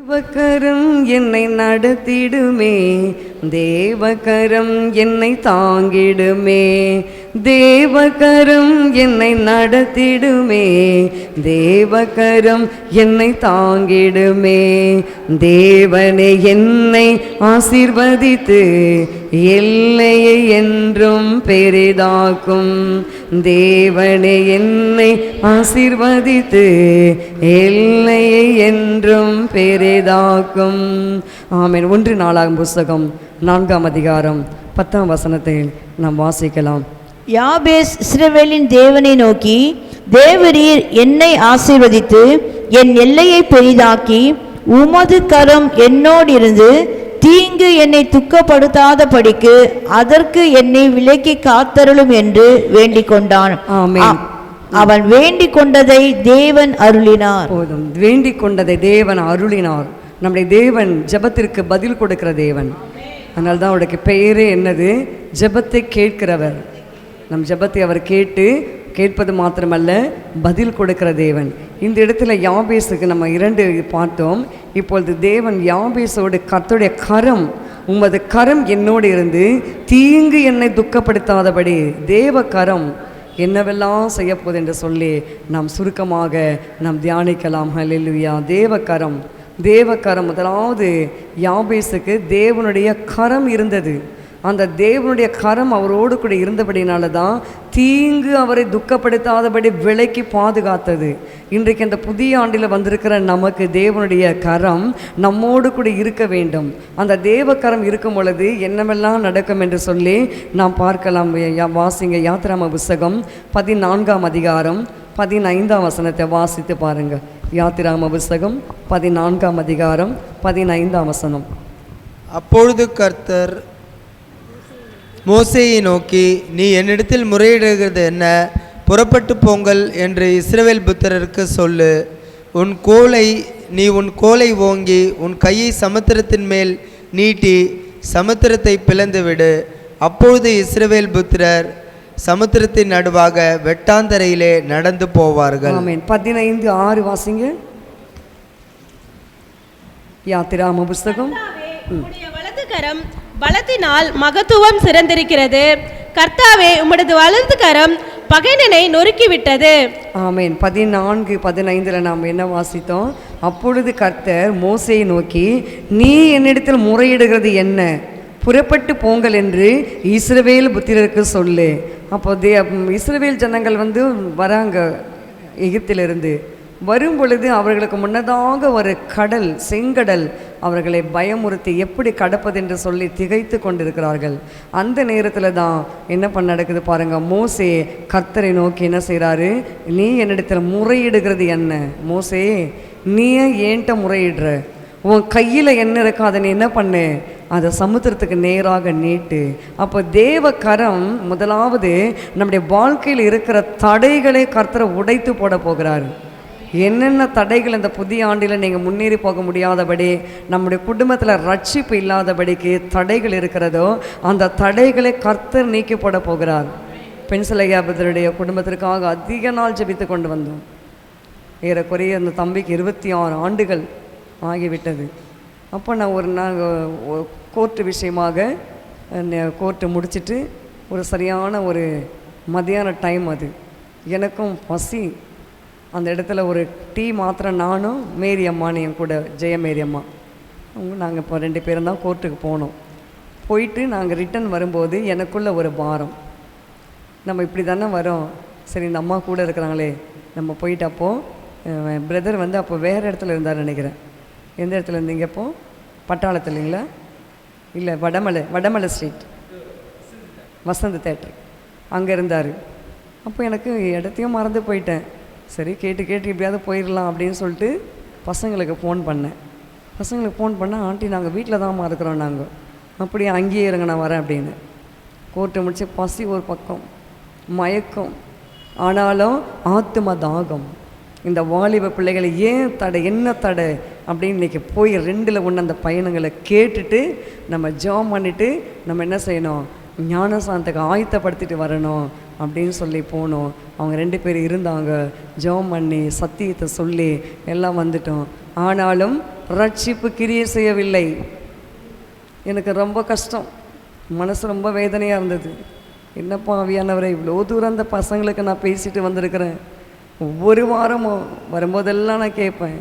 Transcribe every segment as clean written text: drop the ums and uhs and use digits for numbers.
தேவகரம் என்னை நடத்திடுமே, தேவகரம் என்னை தாங்கிடுமே, தேவகரம் என்னை நடத்திடுமே, தேவகரம் என்னை தாங்கிடுமே. தேவனே என்னை ஆசீர்வதித்து எல்லையை என்றும் பெரிதாக்கும். தேவனே என்னை ஆசீர்வதித்து எல்லையை என்றும் பெரிதாக்கும். ஆமென். 1 நாளாகும் புஸ்தகம் 4ஆம் அதிகாரம் 10ஆம் வசனத்தை நாம் வாசிக்கலாம். யாபேஸ் இஸ்ரவேலின் தேவனை நோக்கி, தேவரீர் என்னை ஆசீர்வதித்து என் எல்லையை பெரிதாக்கி உமது கரம் என்னோடிருந்து தீங்கு என்னை துக்கப்படுத்தாதபடிக்கு அதற்கு என்னை விலக்கி காத்தருளும் என்று வேண்டிக் கொண்டான். அவன் வேண்டிக் கொண்டதை தேவன் அருளினார். போதும். வேண்டிக் கொண்டதை தேவன் அருளினார். நம்முடைய தேவன் ஜெபத்திற்கு பதில் கொடுக்கிற தேவன். அதனால தான் அவருடைய பெயரே என்னது? ஜெபத்தை கேட்கிறவர். நம் ஜெபத்தை அவர் கேட்பது மாத்திரமல்ல, பதில் கொடுக்கிற தேவன். இந்த இடத்துல யாபேசுக்கு நம்ம 2 பார்த்தோம். இப்பொழுது தேவன் யாபேசோடு கர்த்தருடைய கரம், உமது கரம் என்னோடு இருந்து தீங்கு என்னை துக்கப்படுத்தாதபடி, தேவ கரம் என்னவெல்லாம் செய்ய போகுது என்று சொல்லி நாம் சுருக்கமாக நாம் தியானிக்கலாம். ஹல்லேலூயா. தேவக்கரம் முதலாவது யாபேசுக்கு தேவனுடைய கரம் இருந்தது. அந்த தேவனுடைய கரம் அவரோடு கூட இருந்தபடினால தான் தீங்கு அவரை துக்கப்படுத்தாதபடி விலக்கி பாதுகாத்தது. இன்றைக்கு அந்த புதிய ஆண்டில் வந்திருக்கிற நமக்கு தேவனுடைய கரம் நம்மோடு கூட இருக்க வேண்டும். அந்த தேவ கரம் இருக்கும் பொழுது என்னவெல்லாம் நடக்கும் என்று சொல்லி நாம் பார்க்கலாம். வாசிங்க, யாத்திராம புஸ்தகம் 14ஆம் அதிகாரம் 15ஆம் வசனத்தை வாசித்து பாருங்க. யாத்திராம புஸ்தகம் 14ஆம் அதிகாரம் 15ஆம் வசனம். அப்பொழுது கர்த்தர் மோசேயை நோக்கி, நீ என்னிடத்தில் முறையிடுகிறது என்ன? புறப்பட்டு போங்கள் என்று இஸ்ரவேல் புத்திரருக்கு சொல்லு. நீ உன் கோலை ஓங்கி உன் கையை சமுத்திரத்தின் மேல் நீட்டி சமுத்திரத்தை பிளந்துவிடு. அப்பொழுது இஸ்ரவேல் புத்திரர் சமுத்திரத்தின் நடுவாக வெட்டாந்தரையிலே நடந்து போவார்கள். ஆமென். 15:6 வாசிங்க. யாத்திராம புஸ்தகம். வலது கரம் பலத்தினால் மகத்துவம் சிறந்திருக்கிறது. கர்த்தாவே, உம்முடைய வலது கரம் பகைஞனை நொறுக்கிவிட்டது. ஆமென். 14:15 நாம் என்ன வாசித்தோம்? அப்பொழுது கர்த்தர் மோசேயை நோக்கி, நீ என்னிடத்தில் முறையிடுகிறது என்ன? புறப்பட்டு போங்கள் என்று இஸ்ரவேல் புத்திரருக்கு சொல்லு. அப்போ இஸ்ரவேல் ஜனங்கள் வராங்க எகிப்திலிருந்து. வரும் பொழுது அவர்களுக்கு முன்னதாக ஒரு கடல், செங்கடல் அவர்களை பயமுறுத்தி எப்படி கடப்பது என்று சொல்லி திகைத்து கொண்டிருக்கிறார்கள். அந்த நேரத்தில் தான் என்ன நடக்குது பாருங்க. மோசே கர்த்தரை நோக்கி என்ன செய்கிறாரு? நீ என்னிடத்தில் முறையிடுகிறது என்ன? மோசே, நீ ஏன்ட்ட முறையிடுற? உன் கையில் என்ன இருக்கோ அதை நீ என்ன பண்ணு? அதை சமுத்திரத்துக்கு நேராக நீட்டு. அப்போ தேவ கரம் முதலாவது நம்முடைய வாழ்க்கையில் இருக்கிற தடைகளை கர்த்தரை உடைத்து போட போகிறார். என்னென்ன தடைகள் இந்த புதிய ஆண்டில் நீங்கள் முன்னேறி போக முடியாதபடி, நம்முடைய குடும்பத்தில் ரட்சிப்பு இல்லாதபடிக்கு தடைகள் இருக்கிறதோ அந்த தடைகளை கர்த்தர் நீக்கி போட போகிறார். பென்சிலையாபதருடைய குடும்பத்திற்காக அதிக நாள் ஜெபித்து கொண்டு வந்தோம். ஏறக்குறைய அந்த தம்பிக்கு 26 ஆண்டுகள் ஆகிவிட்டது. அப்போ நான் கோர்ட்டு விஷயமாக கோர்ட்டு முடிச்சுட்டு ஒரு சரியான ஒரு மதியான டைம், அது எனக்கும் பசி. அந்த இடத்துல ஒரு டீ மாத்திரம் நானும் மேரி அம்மானு என் கூட ஜெயமேரி அம்மா நாங்கள் இப்போ 2 பேரும் தான் கோர்ட்டுக்கு போனோம். போயிட்டு நாங்கள் ரிட்டன் வரும்போது எனக்குள்ள ஒரு பாரம், நம்ம இப்படி தானே வரோம், சரி இந்த அம்மா கூட இருக்கிறாங்களே நம்ம போயிட்டு. அப்போது பிரதர் அப்போ வேறு இடத்துல இருந்தார் நினைக்கிறேன். எந்த இடத்துல இருந்தீங்க? அப்போது பட்டாளத்தில் இல்லைங்களா? இல்லை, வடமலை ஸ்ட்ரீட் வசந்த் தேட்டர் அங்கே இருந்தார். அப்போ எனக்கு இடத்தையும் மறந்து போயிட்டேன். சரி, கேட்டு எப்படியாவது போயிடலாம் அப்படின்னு சொல்லிட்டு பசங்களுக்கு ஃபோன் பண்ணேன். ஆண்டி, நாங்கள் வீட்டில் தான்மா இருக்கிறோம். நாங்கள் அப்படியே அங்கேயே இருங்க, நான் வரேன் அப்படின்னு. கோர்ட்டை முடிச்சு பசி ஒரு பக்கம், மயக்கம், ஆனாலும் ஆத்தும தாகம். இந்த வாலிப பிள்ளைகளை ஏன் தடை, என்ன தடை அப்படின்னு இன்றைக்கி போய் 2ல் 1 அந்த பயணங்களை கேட்டுட்டு நம்ம ஜாம் பண்ணிவிட்டு நம்ம என்ன செய்யணும்? ஞானசானத்துக்கு ஆயத்தப்படுத்திட்டு வரணும் அப்படின்னு சொல்லி போனோம். அவங்க 2 பேர் இருந்தாங்க. ஜெபம் பண்ணி சத்தியத்தை சொல்லி எல்லாம் வந்துட்டோம். ஆனாலும் ரட்சிப்பு கிரியை செய்யவில்லை. எனக்கு ரொம்ப கஷ்டம், மனசு ரொம்ப வேதனையாக இருந்தது. என்னப்பா ஆவியானவரை, இவ்வளோ தூரம் அந்த பசங்களுக்கு நான் பேசிட்டு வந்திருக்கிறேன். ஒவ்வொரு வாரமும் வரும்போதெல்லாம் நான் கேட்பேன்,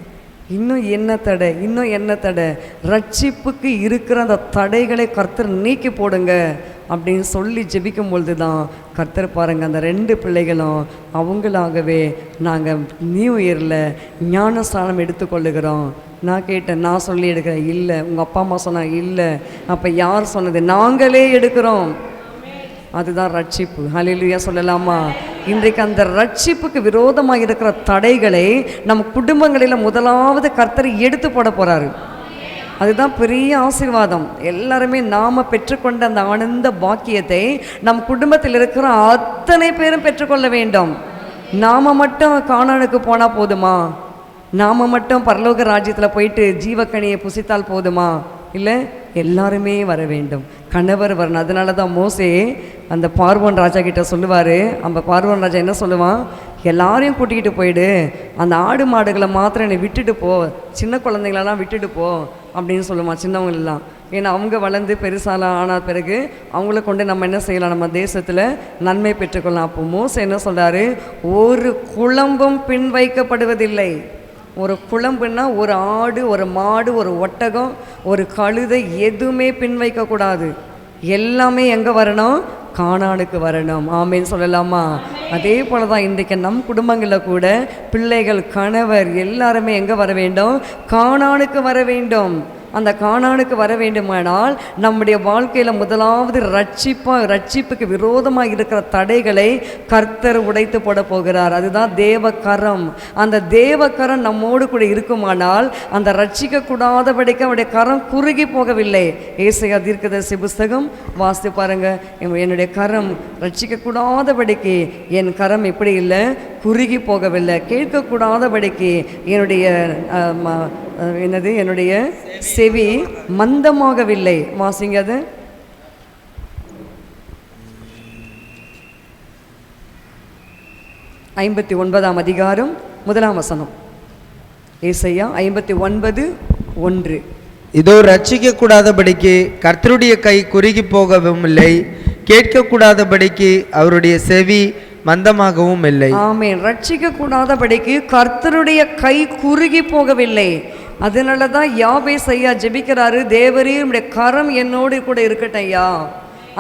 இன்னும் என்ன தடை, இன்னும் என்ன தடை, ரட்சிப்புக்கு இருக்கிற அந்த தடைகளை கர்த்தர் நீக்கி போடுங்க அப்படின்னு சொல்லி ஜெபிக்கும் பொழுது தான் கர்த்தர் பாருங்கள், அந்த 2 பிள்ளைகளும் அவங்களாகவே நாங்கள் நியூ இயரில் ஞானஸ்நானம் எடுத்துக்கொள்ளுகிறோம். நான் கேட்டேன், நான் சொல்லி எடுக்கிறேன். இல்லை, உங்கள் அப்பா அம்மா சொன்னாங்க. இல்லை, அப்போ யார் சொன்னது? நாங்களே எடுக்கிறோம். அதுதான் ரட்சிப்பு. ஹல்லேலூயா சொல்லலாமா? இன்றைக்கு அந்த ரட்சிப்புக்கு விரோதமாக இருக்கிற தடைகளை நம் குடும்பங்களில் முதலாவது கர்த்தர் எடுத்து போட போகிறாரு. அதுதான் பெரிய ஆசீர்வாதம். எல்லாருமே நாம் பெற்றுக்கொண்ட அந்த ஆனந்த பாக்கியத்தை நம் குடும்பத்தில் இருக்கிற அத்தனை பேரும் பெற்றுக்கொள்ள வேண்டும். நாம் மட்டும் கானானுக்கு போனால் போதுமா? நாம் மட்டும் பரலோக ராஜ்யத்தில் போயிட்டு ஜீவக்கனியை புசித்தால் போதுமா? இல்லை, எல்லாருமே வர வேண்டும், கணவர் வரணும். அதனால தான் மோசே அந்த பார்வோன் ராஜா கிட்ட சொல்லுவார். அந்த பார்வோன் ராஜா என்ன சொல்லுவான்? எல்லாரையும் கூட்டிகிட்டு போயிடு, அந்த ஆடு மாடுகளை மாத்திரம் என்னை விட்டுட்டு போ, சின்ன குழந்தைங்களெல்லாம் விட்டுட்டு போ அப்படின்னு சொல்லுவான், சின்னவங்களெல்லாம். ஏன்னா அவங்க வளர்ந்து பெருசால ஆன பிறகு அவங்கள கொண்டு நம்ம என்ன செய்யலாம்? நம்ம தேசத்தில் நன்மை பெற்றுக்கொள்ளலாம். அப்போ மோசே என்ன சொல்கிறாரு? ஒரு குழம்பும் பின் வைக்கப்படுவதில்லை. ஒரு குழம்புன்னா ஒரு ஆடு, ஒரு மாடு, ஒரு ஒட்டகம், ஒரு கழுதை எதுவுமே பின் வைக்கக்கூடாது. எல்லாமே எங்கே வரணும்? கானானுக்கு வரணும். ஆமேன்னு சொல்லலாமா? அதே போல தான் இன்றைக்கு நம் குடும்பங்களில் கூட பிள்ளைகள், கணவர் எல்லாருமே எங்கே வர வேண்டும்? கானானுக்கு வர வேண்டும். அந்த கானானுக்கு வர வேண்டுமானால் நம்முடைய வாழ்க்கையில் முதலாவது ரட்சிப்புக்கு விரோதமாக இருக்கிற தடைகளை கர்த்தர் உடைத்து போட போகிறார். அதுதான் தேவக்கரம். அந்த தேவக்கரம் நம்மோடு கூட இருக்குமானால் அந்த ரட்சிக்கக்கூடாதபடிக்கு அவருடைய கரம் குறுகி போகவில்லை. ஏசாயா தீர்க்கதரிசி புஸ்தகம் வாசித்து பாருங்க. என்னுடைய கரம் ரட்சிக்கக்கூடாதபடிக்கு என் கரம் எப்படி இல்லை? குறுகி போகவில்லை. கேட்கக்கூடாதபடிக்கு என்னுடைய என்னுடைய செவி மந்தமாகவில்லை. வாசிங்க அது. ஐம்பத்தி 9ஆம் அதிகாரம் 1ஆம் வசனம். ஏசாயா 59:1. இதோ ரட்சிக்க கூடாதபடிக்கு கர்த்தருடைய கை குறுகி போகவும் இல்லை, கேட்கக்கூடாதபடிக்கு அவருடைய செவி மந்தமாகவும் இல்லை. ஆமென். ரட்சிக்க கூடாதபடிக்கு கர்த்தருடைய கை குறுகி போகவில்லை. அதனால தான் யாபேஸ் ஐயா ஜெபிக்கிறாரு, தேவரீர் உம்முடைய கரம் என்னோடு கூட இருக்கட்டும் ஐயா.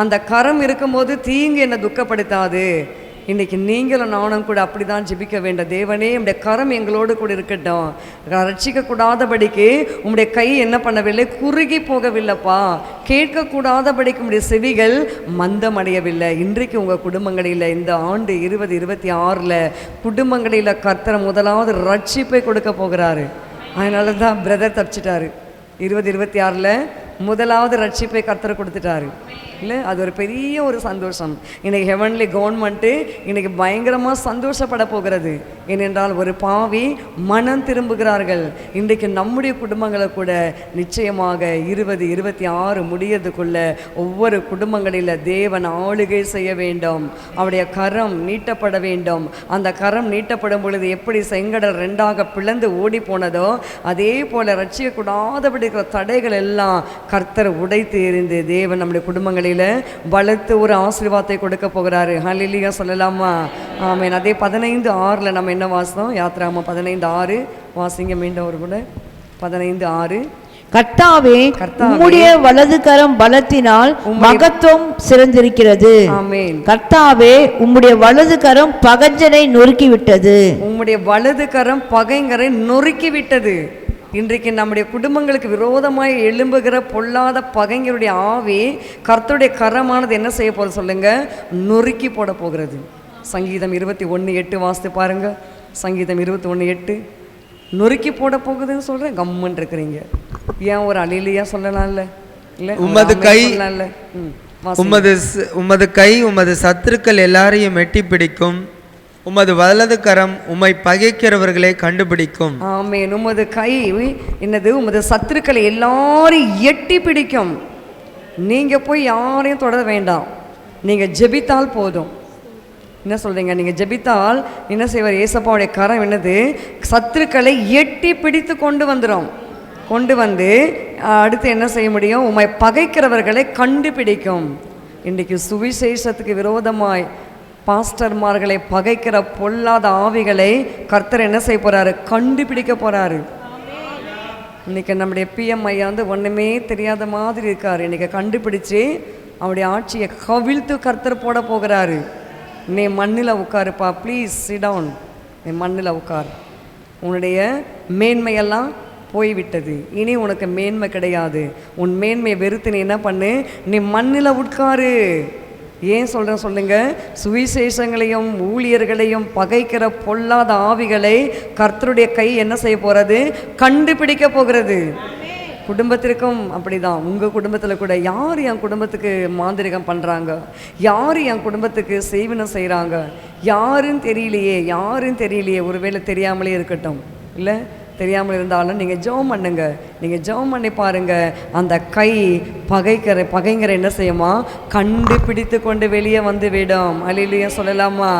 அந்த கரம் இருக்கும்போது தீங்கு என்னை துக்கப்படுத்தாது. இன்றைக்கி நீங்களும் நானும் கூட அப்படி தான் ஜெபிக்க வேண்டும். தேவனே உம்முடைய கரம் எங்களோடு கூட இருக்கட்டும். ரட்சிக்கக்கூடாதபடிக்கு உம்முடைய கை என்ன பண்ணவில்லை? குறுகி போகவில்லைப்பா. கேட்கக்கூடாதபடிக்கு உம்முடைய செவிகள் மந்தமடையவில்லை. இன்றைக்கு உங்கள் குடும்பங்களில் இந்த ஆண்டு 2026 குடும்பங்களில் கர்த்தர் முதலாவது ரட்சிப்பை கொடுக்க போகிறாரு. அதனால தான் பிரதர் தப்பிச்சிட்டாரு. 2026 முதலாவது ரட்சிப்பை கர்த்தர் கொடுத்துட்டாரு. இல்லை, அது ஒரு பெரிய ஒரு சந்தோஷம். இன்றைக்கி ஹெவன்லி கவர்மெண்ட்டு இன்றைக்கி பயங்கரமாக சந்தோஷப்பட போகிறது. ஏனென்றால் ஒரு பாவி மனம் திரும்புகிறார்கள். இன்றைக்கு நம்முடைய குடும்பங்களை கூட நிச்சயமாக 2026 முடியறதுக்குள்ள ஒவ்வொரு குடும்பங்களில் தேவன் ஆளுகை செய்ய வேண்டும். அவருடைய கரம் நீட்டப்பட வேண்டும். அந்த கரம் நீட்டப்படும் பொழுது எப்படி செங்கடல் 2ஆக பிளந்து ஓடி போனதோ அதே போல் ரட்சிக்கக்கூடாதபடி இருக்கிற தடைகள் எல்லாம் கர்த்தர் உடைத்து எறிந்து தேவன் நம்முடைய குடும்பங்களில் வளர்த்து ஒரு ஆசீர்வாதத்தை கொடுக்க போகிறாரு. ஹல்லேலூயா சொல்லலாமா? ஆமென். அதே 15:6 நம்ம என்ன வாசம்? யாத்ராமா 15:6 வாசிங்க மீண்டும் ஒரு கூட. 15:6. கர்த்தாவே, உம்முடைய வலது கரம் பலத்தினால் மகத்துவம் சிறந்திருக்கிறது. ஆமென். கர்த்தாவே, உம்முடைய வலது கரம் பகைஞரை நொறுக்கிவிட்டது. உம்முடைய வலது கரம் பகைஞரை நொறுக்கிவிட்டது. இன்றைக்கு நம்முடைய குடும்பங்களுக்கு விரோதமாய் எழும்புகிற பொல்லாத பகைஞருடைய ஆவி கர்த்தருடைய கரமானது என்ன செய்ய போகிறது சொல்லுங்க? நொறுக்கி போட போகிறது. சங்கீதம் 21:8 வாசித்து பாருங்க. சங்கீதம் 21:8 நொறுக்கி போட போகுதுன்னு சொல்கிறேன். கம்மன் இருக்கிறீங்க. ஏன் ஒரு அலிலியா சொல்லலாம்ல? இல்லை, உமது கை உமது சத்துருக்கள் எல்லாரையும் எட்டி பிடிக்கும், உமது வலது கரம் உம்மை பகைக்கிறவர்களை கண்டுபிடிக்கும். ஆமென். உமது கை என்னது? உமது சத்துருக்களை எல்லாரையும் எட்டி பிடிக்கும். நீங்கள் போய் யாரையும் தொட வேண்டாம், நீங்கள் ஜெபித்தால் போதும். என்ன சொல்கிறீங்க? நீங்கள் ஜெபித்தால் என்ன செய்வார்? ஏசப்பாவுடைய கரம் என்னது? சத்துருக்களை எட்டி பிடித்து கொண்டு வந்துடும். கொண்டு வந்து அடுத்து என்ன செய்ய முடியும்? உம்மை பகைக்கிறவர்களை கண்டுபிடிக்கும். இன்றைக்கு சுவிசேஷத்துக்கு விரோதமாய் பாஸ்டர்மார்களை பகைக்கிற பொல்லாத ஆவிகளை கர்த்தர் என்ன செய்ய போறாரு? கண்டுபிடிக்க போறாரு. இன்னைக்கு நம்முடைய பிஎம் ஐயா வந்து ஒன்றுமே தெரியாத மாதிரி இருக்கார். இன்னைக்கு கண்டுபிடிச்சு அவருடைய ஆட்சியை கவிழ்த்து கர்த்தர் போட போகிறாரு. நீ மண்ணில் உட்காருப்பா, ப்ளீஸ் சிட் டவுன், நீ மண்ணில் உட்கார். உன்னுடைய மேன்மையெல்லாம் போய்விட்டது, இனி உனக்கு மேன்மை கிடையாது. உன் மேன்மையை வெறுத்து நீ என்ன பண்ணு? நீ மண்ணில் உட்காரு. ஏன் சொல்கிறேன் சொல்லுங்க? சுவிசேஷங்களையும் ஊழியர்களையும் பகைக்கிற பொல்லாத ஆவிகளை கர்த்தருடைய கை என்ன செய்ய போகிறது? கண்டுபிடிக்க போகிறது. குடும்பத்திற்கும் அப்படிதான். உங்கள் குடும்பத்தில் கூட யார் என் குடும்பத்துக்கு மாந்திரிகம் பண்ணுறாங்க, யார் என் குடும்பத்துக்கு செய்வினம் செய்கிறாங்க, யாருன்னு தெரியலையே. ஒருவேளை தெரியாமலே இருக்கட்டும், இல்லை தெரியாமல் இருந்தாலும் நீங்கள் ஜெபம் பண்ணுங்க. நீங்கள் ஜெபம் பண்ணி பாருங்கள், அந்த கை பகைங்கிற என்ன செய்யுமா? கண்டுபிடித்து கொண்டு வெளியே வந்து விடும். அல்லேலூயா சொல்லலாமா?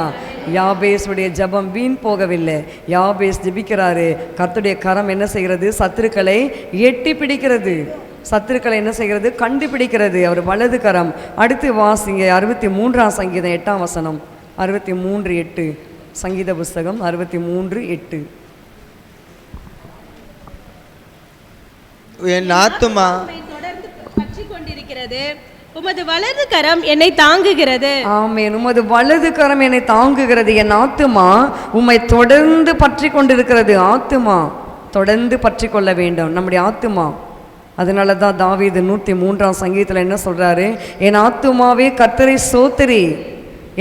யாபேஸுடைய ஜெபம் வீண் போகவில்லை. யாபேஸ் ஜெபிக்கிறாரு, கர்த்தருடைய கரம் என்ன செய்கிறது? சத்துருக்களை எட்டி பிடிக்கிறது. சத்துருக்களை என்ன செய்கிறது? கண்டுபிடிக்கிறது. அவர் வலது கரம். அடுத்து வாசிங்க 63ஆம் சங்கீதம் 8ஆம் வசனம். 63:8 சங்கீத புஸ்தகம் 63:8. என் ஆத்துமா தொடர்ந்து பற்றி கொண்டிருக்கிறது, உமது வலது கரம் என்னை தாங்குகிறது. ஆமென். உமது வலது கரம் என்னை தாங்குகிறது. என் ஆத்துமா உம்மை தொடர்ந்து பற்றி கொண்டிருக்கிறது. ஆத்துமா தொடர்ந்து பற்றி கொள்ள வேண்டும், நம்முடைய ஆத்துமா. அதனால தான் தாவீது 103ஆம் சங்கீதத்தில் என்ன சொல்றாரு? என் ஆத்துமாவே கர்த்தரை சோத்திரி,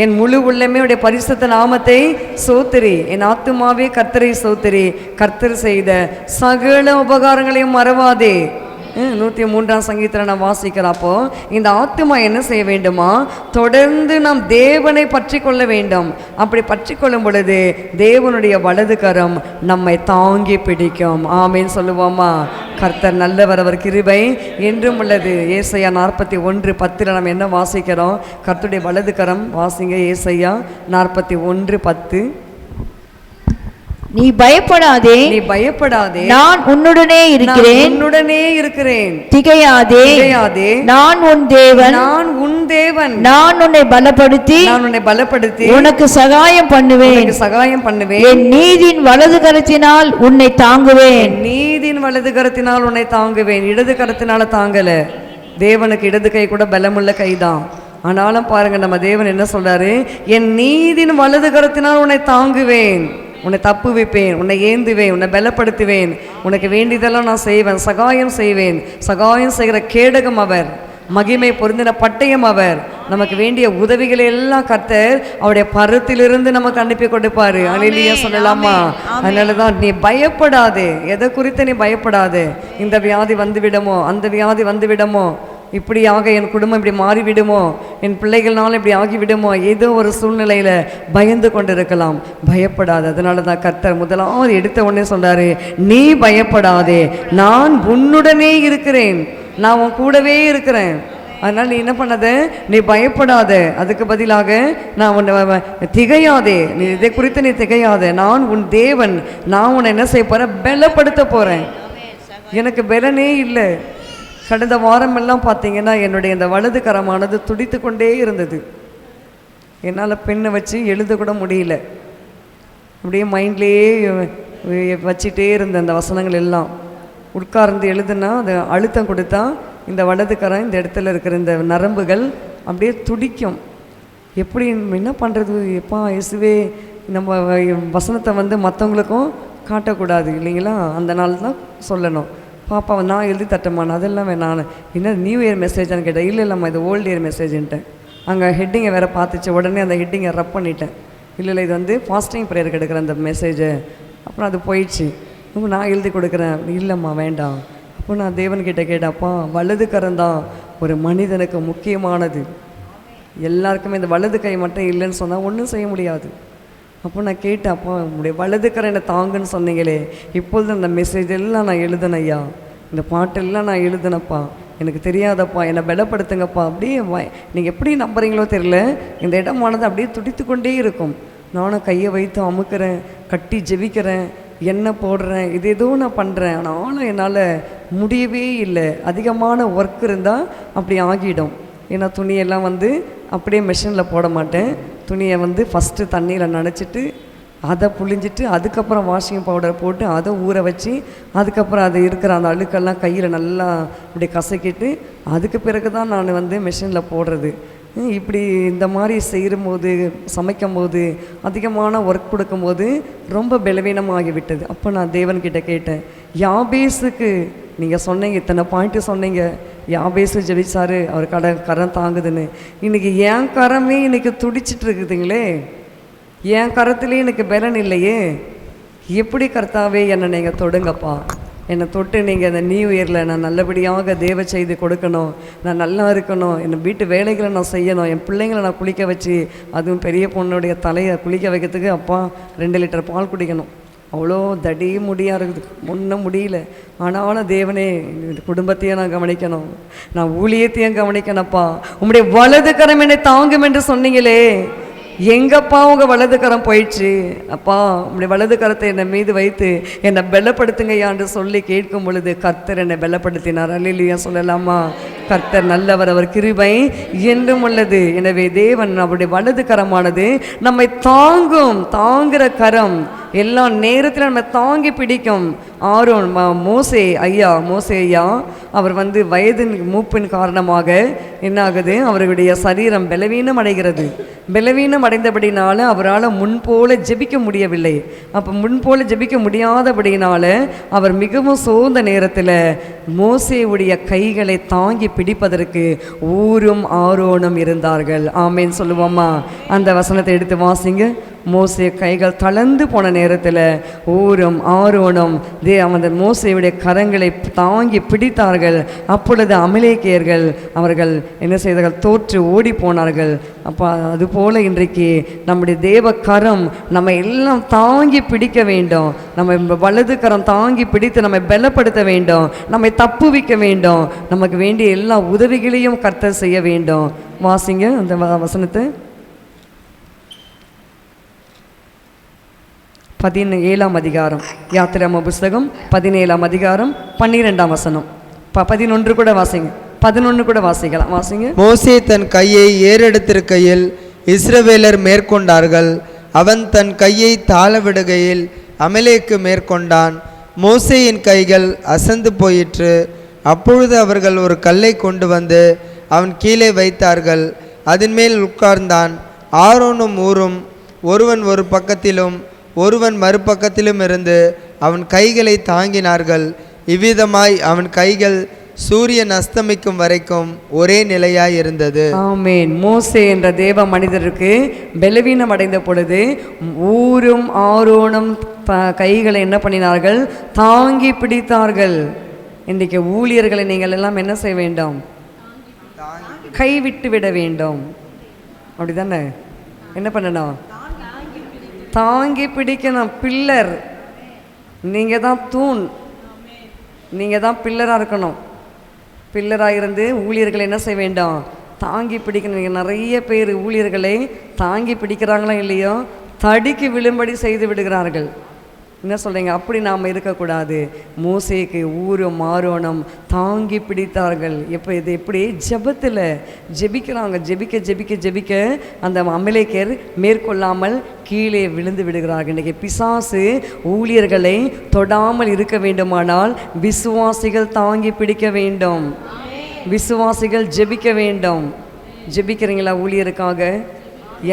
என் முழு உள்ளமே உடைய பரிசுத்த நாமத்தை சோத்திரி. என் ஆத்துமாவே கர்த்தரை சோத்திரி, கர்த்தர் செய்த சகல உபகாரங்களையும் மறவாதே. 103ஆம் சங்கீதத்தில் நான் வாசிக்கிறப்போ இந்த ஆத்துமா என்ன செய்ய வேண்டுமா? தொடர்ந்து நாம் தேவனை பற்றி கொள்ள வேண்டும். அப்படி பற்றி கொள்ளும் பொழுது தேவனுடைய வலது கரம் நம்மை தாங்கி பிடிக்கும். ஆமேன்னு சொல்லுவோமா? கர்த்தர் நல்லவர், அவர் கிருபை என்றும் உள்ளது. ஏசாயா 41:10 நம்ம என்ன வாசிக்கிறோம்? கர்த்தருடைய வலது கரம். வாசிங்க ஏசாயா 41:10. நீ பயப்படாதே, நான் உன்னுடனே இருக்கிறேன். திகையாதே, நான் உன் தேவன். நான் உன்னை பலப்படுத்தி உனக்கு சகாயம் பண்ணுவேன். என் நீதியின் வலது கரத்தினால் உன்னை தாங்குவேன். இடது கரத்தினால தாங்கல. தேவனுக்கு இடது கை கூட பலமுள்ள கைதான். ஆனாலும் பாருங்க, நம்ம தேவன் என்ன சொல்றாரு? என் நீதியின் வலது கரத்தினால் உன்னை தாங்குவேன், உன்னை தப்பு வைப்பேன், உன்னை ஏந்துவேன், உன்னை பலப்படுத்துவேன், உனக்கு வேண்டியதெல்லாம் நான் செய்வேன், சகாயம் செய்வேன். சகாயம் செய்கிற கேடகம் அவர், மகிமை பொருந்தின பட்டயம் அவர். நமக்கு வேண்டிய உதவிகளை எல்லாம் கர்த்தர் அவருடைய பரத்திலிருந்து நமக்கு அனுப்பி கொடுப்பாரு. அல்லேலூயா சொல்லலாமா? அதனால தான் நீ பயப்படாதே. எதை குறித்து நீ பயப்படாதே. இந்த வியாதி வந்து விடுமோ, அந்த வியாதி வந்து விடுமோ, இப்படியாக என் குடும்பம் இப்படி மாறிவிடுமோ, என் பிள்ளைகள்னாலும் இப்படி ஆகிவிடுமோ, ஏதோ ஒரு சூழ்நிலையில் பயந்து கொண்டு இருக்கலாம். பயப்படாது. அதனால தான் கர்த்தர் முதலாவது எடுத்த உடனே சொல்றாரு, நீ பயப்படாதே, நான் உன்னுடனே இருக்கிறேன், நான் உன் கூடவே இருக்கிறேன். அதனால் நீ என்ன பண்ணாத? நீ பயப்படாத. அதுக்கு பதிலாக நான் உன்னை திகையாதே, நீ இதை குறித்து நீ திகையாத. நான் உன் தேவன், நான் உன்னை என்ன செய்ய போகிறேன்? பலப்படுத்த போகிறேன். எனக்கு பலனே இல்லை. கடந்த வாரமெல்லாம் பார்த்தீங்கன்னா என்னுடைய இந்த வலது கரமானது துடித்து கொண்டே இருந்தது. என்னால் பெண்ணை வச்சு எழுத கூட முடியல. அப்படியே மைண்ட்லேயே வச்சிட்டே இருந்த அந்த வசனங்கள் எல்லாம் உட்கார்ந்து எழுதுனா அது அழுத்தம் கொடுத்தா இந்த வலது கரம் இந்த இடத்துல இருக்கிற இந்த நரம்புகள் அப்படியே துடிக்கும். எப்படி என்ன பண்ணுறது? எப்பா இயேசுவே, நம்ம வசனத்தை வந்து மற்றவங்களுக்கும் காட்டக்கூடாது இல்லைங்களா? அந்த நாள் தான் சொல்லணும். பாப்பா நான் எழுதி தட்டமான அதெல்லாம் வேணாம். என்ன நியூ இயர் மெசேஜான்னு கேட்டேன். இல்லைம்மா இது ஓல்டு இயர் மெசேஜ்ன்ட்டேன். அங்கே ஹெட்டிங்கை வேறு பார்த்துச்சு. உடனே அந்த ஹெட்டிங்கை ரப் பண்ணிட்டேன். இல்லை இது வந்து ஃபாஸ்டிங் ப்ரேயருக்கு எடுக்கிற அந்த மெசேஜை. அப்புறம் அது போயிடுச்சு. நான் எழுதி கொடுக்குறேன். இல்லைம்மா வேண்டாம். அப்போ நான் தேவன்கிட்ட கேட்டப்பா, வலது கரந்தான் ஒரு மனிதனுக்கு முக்கியமானது. எல்லாருக்குமே இந்த வலது கை மட்டும் இல்லைன்னு சொன்னால் ஒன்றும் செய்ய முடியாது. அப்போ நான் கேட்டேன், அப்போ உங்களுடைய வலது கரை என்னை தாங்குன்னு சொன்னீங்களே, இப்பொழுது அந்த மெசேஜ் எல்லாம் நான் எழுதுனேன் ஐயா, இந்த பாட்டெல்லாம் நான் எழுதுனப்பா, எனக்கு தெரியாதப்பா, என்னை பலப்படுத்துங்கப்பா. அப்படியே நீங்கள் எப்படி நம்புறீங்களோ தெரியல, இந்த இடமானது அப்படியே துடித்து கொண்டே இருக்கும். நானும் கையை வைத்து அமுக்கிறேன், கட்டி ஜெபிக்கிறேன். எண்ணெய் போடுறேன், இது ஏதோ நான் பண்ணுறேன், ஆனாலும் என்னால் முடியவே இல்லை. அதிகமான ஒர்க் இருந்தால் அப்படி ஆகிடும். ஏன்னா துணியெல்லாம் வந்து அப்படியே மிஷினில் போட மாட்டேன். துணியை வந்து ஃபஸ்ட்டு தண்ணியில் நனைச்சிட்டு அதை புழிஞ்சிட்டு அதுக்கப்புறம் வாஷிங் பவுடர் போட்டு அதை ஊற வச்சு அதுக்கப்புறம் அது இருக்கிற அந்த அழுக்கெல்லாம் கையில் நல்லா இப்படி கசக்கிட்டு அதுக்கு பிறகு தான் நான் வந்து மிஷினில் போடுறது. இப்படி இந்த மாதிரி செய்யும்போது சமைக்கும் போது அதிகமான ஒர்க் கொடுக்கும்போது ரொம்ப பலவீனமாகிவிட்டது. அப்போ நான் தேவன்கிட்ட கேட்டேன், யாபேஸுக்கு நீங்கள் சொன்னீங்க, இத்தனை பாயிண்ட்டு சொன்னீங்க, யாபேஸு ஜெபிச்சாரு, அவர் கரம் தாங்குதுன்னு. இன்றைக்கி என் கரமே இன்றைக்கி துடிச்சிட்டு இருக்குதுங்களே, என் கரத்துலேயே எனக்கு பலன் இல்லையே. எப்படி கர்த்தாவே என்னை நீங்கள் தொடுங்கப்பா, என்னை தொட்டு நீங்கள் இந்த நியூ இயரில் நான் நல்லபடியாக தேவ செய்து கொடுக்கணும், நான் நல்லா இருக்கணும், என் வீட்டு வேலைகளை நான் செய்யணும், என் பிள்ளைங்களை நான் குளிக்க வச்சு, அதுவும் பெரிய பொண்ணுடைய தலையை குளிக்க வைக்கிறதுக்கு அப்பா 2 லிட்டர் பால் குடிக்கணும். அவ்வளோ தடி முடியாக இருக்குது, ஒன்றும் முடியல. ஆனாலும் தேவனே குடும்பத்தையும் நான் கவனிக்கணும், நான் ஊழியத்தையும் கவனிக்கணும்ப்பா. உங்களுடைய வலது கரம் என்னை தாங்கும் என்று சொன்னீங்களே, எங்கப்பா உங்கள் வலது கரம் போயிடுச்சு? அப்பா உங்களுடைய வலது கரத்தை என்னை மீது வைத்து என்னை பலப்படுத்துங்கய்யான்னு சொல்லி கேட்கும் பொழுது கர்த்தர் என்னை பலப்படுத்தினார். அல்லேலூயா சொல்லலாமா? கர்த்தர் நல்லவர், அவர் கிருபை என்றும் உள்ளது. எனவே தேவன் அவருடைய வலது கரமானது நம்மை தாங்குகிற கரம், எல்லா நேரத்திலும் நம்ம தாங்கி பிடிக்கும். ஆரோன் மோசே ஐயா அவர் வந்து வயதின் மூப்பின் காரணமாக என்ன ஆகுது, அவருடைய சரீரம் பலவீனம் அடைகிறது. பலவீனம் அடைந்தபடினால அவரால் முன்போல ஜெபிக்க முடியவில்லை. அப்போ முன்போல ஜெபிக்க முடியாதபடினால அவர் மிகவும் சோர்ந்த நேரத்தில் மோசேவுடைய கைகளை தாங்கி பிடிப்பதற்கு ஊரும் ஆரோனும் இருந்தார்கள். ஆமேன்னு சொல்லுவோமா? அந்த வசனத்தை எடுத்து வாசிங்க. மோசே கைகள் தளர்ந்து போன நேரத்தில் ஊரும் ஆரோனும் அந்த மோசேயுடைய கரங்களை தாங்கி பிடித்தார்கள். அப்பொழுது அமலேக்கியர்கள் அவர்கள் என்ன செய்தார்கள், தோற்று ஓடி போனார்கள். அப்போ அதுபோல் இன்றைக்கு நம்முடைய தேவ கரம் நம்ம எல்லாம் தாங்கி பிடிக்க வேண்டும். நம்ம வலது கரம் தாங்கி பிடித்து நம்மை பலப்படுத்த வேண்டும், நம்மை தப்புவிக்க வேண்டும், நமக்கு வேண்டிய எல்லா உதவிகளையும் கர்த்தர் செய்ய வேண்டும். வாசிங்க அந்த வசனத்தை. 17ஆம் அதிகாரம், யாத்திராம புஸ்தகம் 17ஆம் அதிகாரம் 12ஆம் வசனம். 11 கூட வாசிங்க, 11 கூட வாசிக்கலாம். வாசிங்க. மோசே தன் கையை ஏறெடுத்திருக்கையில் இஸ்ரவேலர் மேற்கொண்டார்கள். அவன் தன் கையை தாழ விடுகையில் அமலேக்கு மேற்கொண்டான். மோசேயின் கைகள் அசந்து போயிற்று. அப்பொழுது அவர்கள் ஒரு கல்லை கொண்டு வந்து அவன் கீழே வைத்தார்கள். அதன் மேல் உட்கார்ந்தான். ஆரோனும் ஊரும் ஒருவன் ஒரு பக்கத்திலும் ஒருவன் மறுபக்கத்திலும் இருந்து அவன் கைகளை தாங்கினார்கள். இவ்விதமாய் அவன் கைகள் சூரியன் அஸ்தமிக்கும் வரைக்கும் ஒரே நிலையாய் இருந்தது. ஆமென். மோசே என்ற தேவ மனிதருக்கு பலவீனம் அடைந்த பொழுது ஊரும் ஆரோனும் கைகளை என்ன பண்ணினார்கள், தாங்கி பிடித்தார்கள். இன்றைக்கு ஊழியர்களை நீங்கள் எல்லாம் என்ன செய்ய வேண்டும், கைவிட்டு விட வேண்டும். அப்படிதானே? என்ன பண்ணணும், தாங்கி பிடிக்கணும். பில்லர் நீங்கள் தான், தூண் நீங்கள் தான், பில்லராக இருக்கணும். பில்லராக இருந்து ஊழியர்களை என்ன செய்ய வேண்டும், தாங்கி பிடிக்கணும். நீங்கள் நிறைய பேர் ஊழியர்களை தாங்கி பிடிக்கிறாங்களோ இல்லையோ, தடிக்கு விழும்படி செய்து விடுகிறார்கள். என்ன சொல்கிறீங்க? அப்படி நாம் இருக்கக்கூடாது. மோசேக்கு ஊரும் ஆரோனும் தாங்கி பிடித்தார்கள். எப்படி ஜெபத்தில் ஜெபிக்கிறாங்க. ஜெபிக்க அந்த அமலேக்கியர் மேற்கொள்ளாமல் கீழே விழுந்து விடுகிறார்கள். இன்றைக்கி பிசாசு ஊழியர்களை தொடாமல் இருக்க வேண்டுமானால் விசுவாசிகள் தாங்கி பிடிக்க வேண்டும், விசுவாசிகள் ஜெபிக்க வேண்டும். ஜெபிக்கிறீங்களா? ஊழியருக்காக,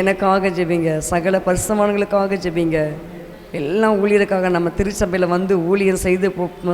எனக்காக ஜெபிங்க, சகல பரிசுத்தவான்களுக்காக ஜெபிங்க. எல்லாம் ஊழியருக்காக. நம்ம திருச்சபையில் வந்து ஊழியர்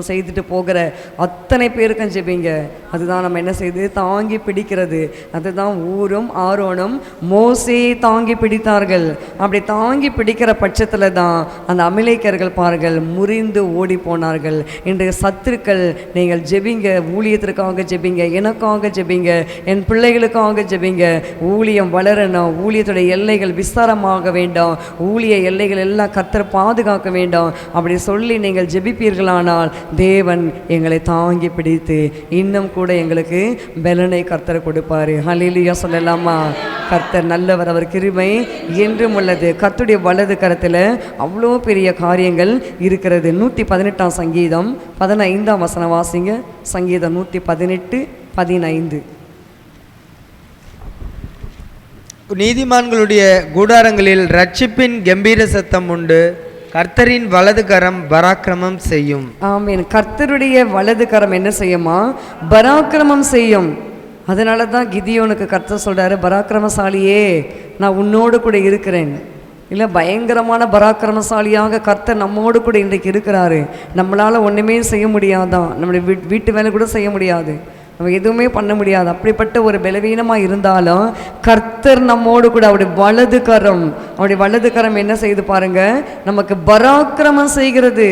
செய்துட்டு போகிற அத்தனை பேருக்கும் ஜெபிங்க. அதுதான் நம்ம என்ன செய்து தாங்கி பிடிக்கிறது. அதுதான் ஊரும் ஆரோனும் மோசே தாங்கி பிடித்தார்கள். அப்படி தாங்கி பிடிக்கிற பட்சத்தில் தான் அந்த அமலேக்கியர்கள் பாருங்கள் முறிந்து ஓடி போனார்கள். இன்றைய சத்துருக்கள், நீங்கள் ஜெபிங்க, ஊழியத்திற்காக ஜெபிங்க, எனக்காக ஜெபிங்க, என் பிள்ளைகளுக்காக ஜெபிங்க. ஊழியம் வளரணும், ஊழியத்துடைய எல்லைகள் விஸ்தாரமாக வேண்டும், ஊழிய எல்லைகள் எல்லாம் கர்த்தர் பாதுகாக்க வேண்டும். அப்படி சொல்லி நீங்கள் ஜெபிப்பீர்களானால் தேவன் எங்களை தாங்கி பிடித்து இன்னும் கூட எங்களுக்கு பலனை கர்த்தர் கொடுப்பாரு. ஹல்லேலூயா சொல்லலாமா? கர்த்தர் நல்லவர், அவர் கிருபை என்றும் உள்ளது. கர்த்தருடைய வலது கரத்தில் அவ்வளோ பெரிய காரியங்கள் இருக்கிறது. 118 சங்கீதம் 15 வசனம் வாசிங்க. சங்கீதம் 118:15. நீதிமான்களுடைய கூடாரங்களில் ரட்சிப்பின் கம்பீர சத்தம் உண்டு, கர்த்தரின் வலது கரம் பராக்கிரமம் செய்யும். ஆமீன். கர்த்தருடைய வலது கரம் என்ன செய்யுமா? பராக்கிரமம் செய்யும். அதனால தான் கிதியோனுக்கு கர்த்தர் சொல்றாரு, பராக்கிரமசாலியே நான் உன்னோடு கூட இருக்கிறேன். இல்லை, பயங்கரமான பராக்கிரமசாலியாக கர்த்தர் நம்மோடு கூட இன்றைக்கு இருக்கிறாரு. நம்மளால் ஒன்றுமே செய்ய முடியாதான், நம்மளுடைய வீட்டு வேலை கூட செய்ய முடியாது, நம்ம எதுவுமே பண்ண முடியாது. அப்படிப்பட்ட ஒரு பலவீனமாக இருந்தாலும் கர்த்தர் நம்மோடு கூட அவருடைய வலது கரம் என்ன செய்து பாருங்க, நமக்கு பராக்கிரமம் செய்கிறது.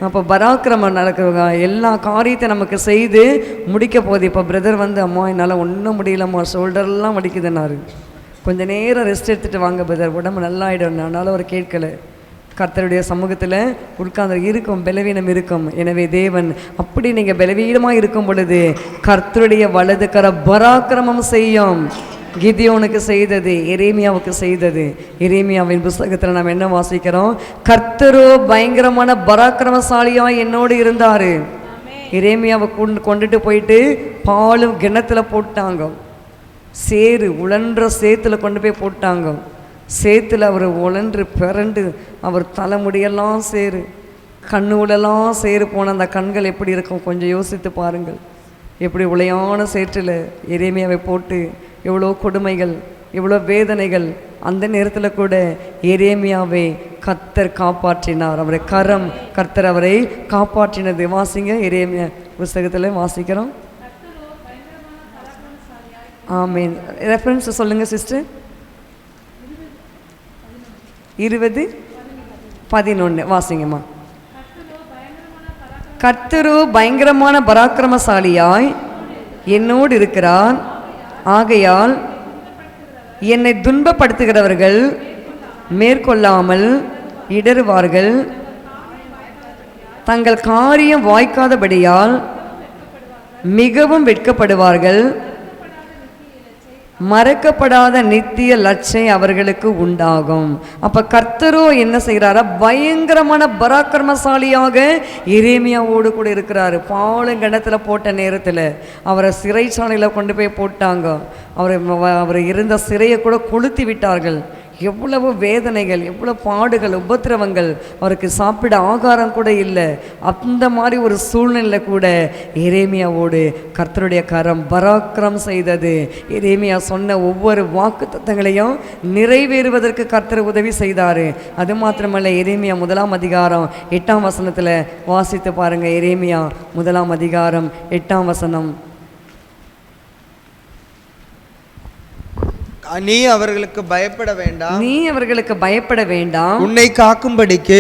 அப்போ பராக்கிரமம் நடக்கிற எல்லா காரியத்தை நமக்கு செய்து முடிக்க போகுது. இப்போ பிரதர் வந்து, அம்மா என்னால் ஒன்றும் முடியலம்மா, ஷோல்டர்லாம் வலிக்குதுன்னாரு. கொஞ்சம் நேரம் ரெஸ்ட் எடுத்துகிட்டு வாங்க பிரதர், உடம்பு நல்லா ஆகிடும். அதனால் அவர் கேட்கலை. கர்த்தருடைய சமூகத்தில் உட்கார்ந்து இருக்கும் பலவீனம் இருக்கும். எனவே தேவன் அப்படி நீங்கள் பலவீனமாக இருக்கும் பொழுது கர்த்தருடைய வலது கர பராக்கிரமம் செய்யும். கிதியோனுக்கு செய்தது, எரேமியாவுக்கு செய்தது. எரேமியாவின் புஸ்தகத்தில் நாம் என்ன வாசிக்கிறோம்? கர்த்தரோ பயங்கரமான பராக்கிரமசாலியாக என்னோடு இருந்தார். எரேமியாவை கொண்டுட்டு போயிட்டு பாலும் கிணத்துல போட்டாங்க. சேறு உழன்ற சேத்துல கொண்டு போய் போட்டாங்க. சேத்துல அவர் உழன்று பிறண்டு அவர் தலைமுடியெல்லாம் சேரு, கண்ணுலெல்லாம் சேரு போன அந்த கண்கள் எப்படி இருக்கும் கொஞ்சம் யோசித்து பாருங்கள். எப்படி உளையான சேற்றில் எரேமியாவை போட்டு எவ்வளோ கொடுமைகள், எவ்வளோ வேதனைகள். அந்த நேரத்தில் கூட எரேமியாவை கர்த்தர் காப்பாற்றினார். அவரை கர்த்தர் அவரை காப்பாற்றினது. வாசிங்க, எரேமியா புஸ்தகத்தில் வாசிக்கிறோம். ஆமீன். ரெஃபரன்ஸ் சொல்லுங்க சிஸ்டர். 20:11 வாசிங்கம்மா. கர்த்தரோ பயங்கரமான பராக்கிரமசாலியாய் என்னோடு இருக்கிறார், ஆகையால் என்னை துன்பப்படுத்துகிறவர்கள் மேற்கொள்ளாமல் இடறுவார்கள், தங்கள் காரியம் வாய்க்காதபடியால் மிகவும் வெட்கப்படுவார்கள், மறக்கப்படாத நித்திய லட்சை அவர்களுக்கு உண்டாகும். அப்ப கர்த்தரோ என்ன செய்கிறாரா? பயங்கரமான பராக்கிரமசாலியாக எரேமியாவோடு கூட இருக்கிறாரு. பாலுங்கணத்துல போட்ட நேரத்தில் அவரை சிறைச்சாலையில் கொண்டு போய் போட்டாங்க. அவர் இருந்த சிறையை கூட கொளுத்தி விட்டார்கள். எவ்வளவு வேதனைகள், எவ்வளோ பாடுகள், உபத்திரவங்கள். அவருக்கு சாப்பிட ஆகாரம் கூட இல்லை. அந்த மாதிரி ஒரு சூழ்நிலை கூட எரேமியாவோடு கர்த்தருடைய கரம் பராக்கிரம் செய்தது. எரேமியா சொன்ன ஒவ்வொரு வாக்கு தத்தங்களையும் நிறைவேறுவதற்கு கர்த்தர் உதவி செய்தார். அது மாத்திரமல்ல, எரேமியா 1 அதிகாரம் 8 வசனத்தில் வாசித்து பாருங்க. எரேமியா 1 அதிகாரம் 8 வசனம். நீ அவர்களுக்கு பயப்பட வேண்டாம், உன்னை காக்கும்படிக்கு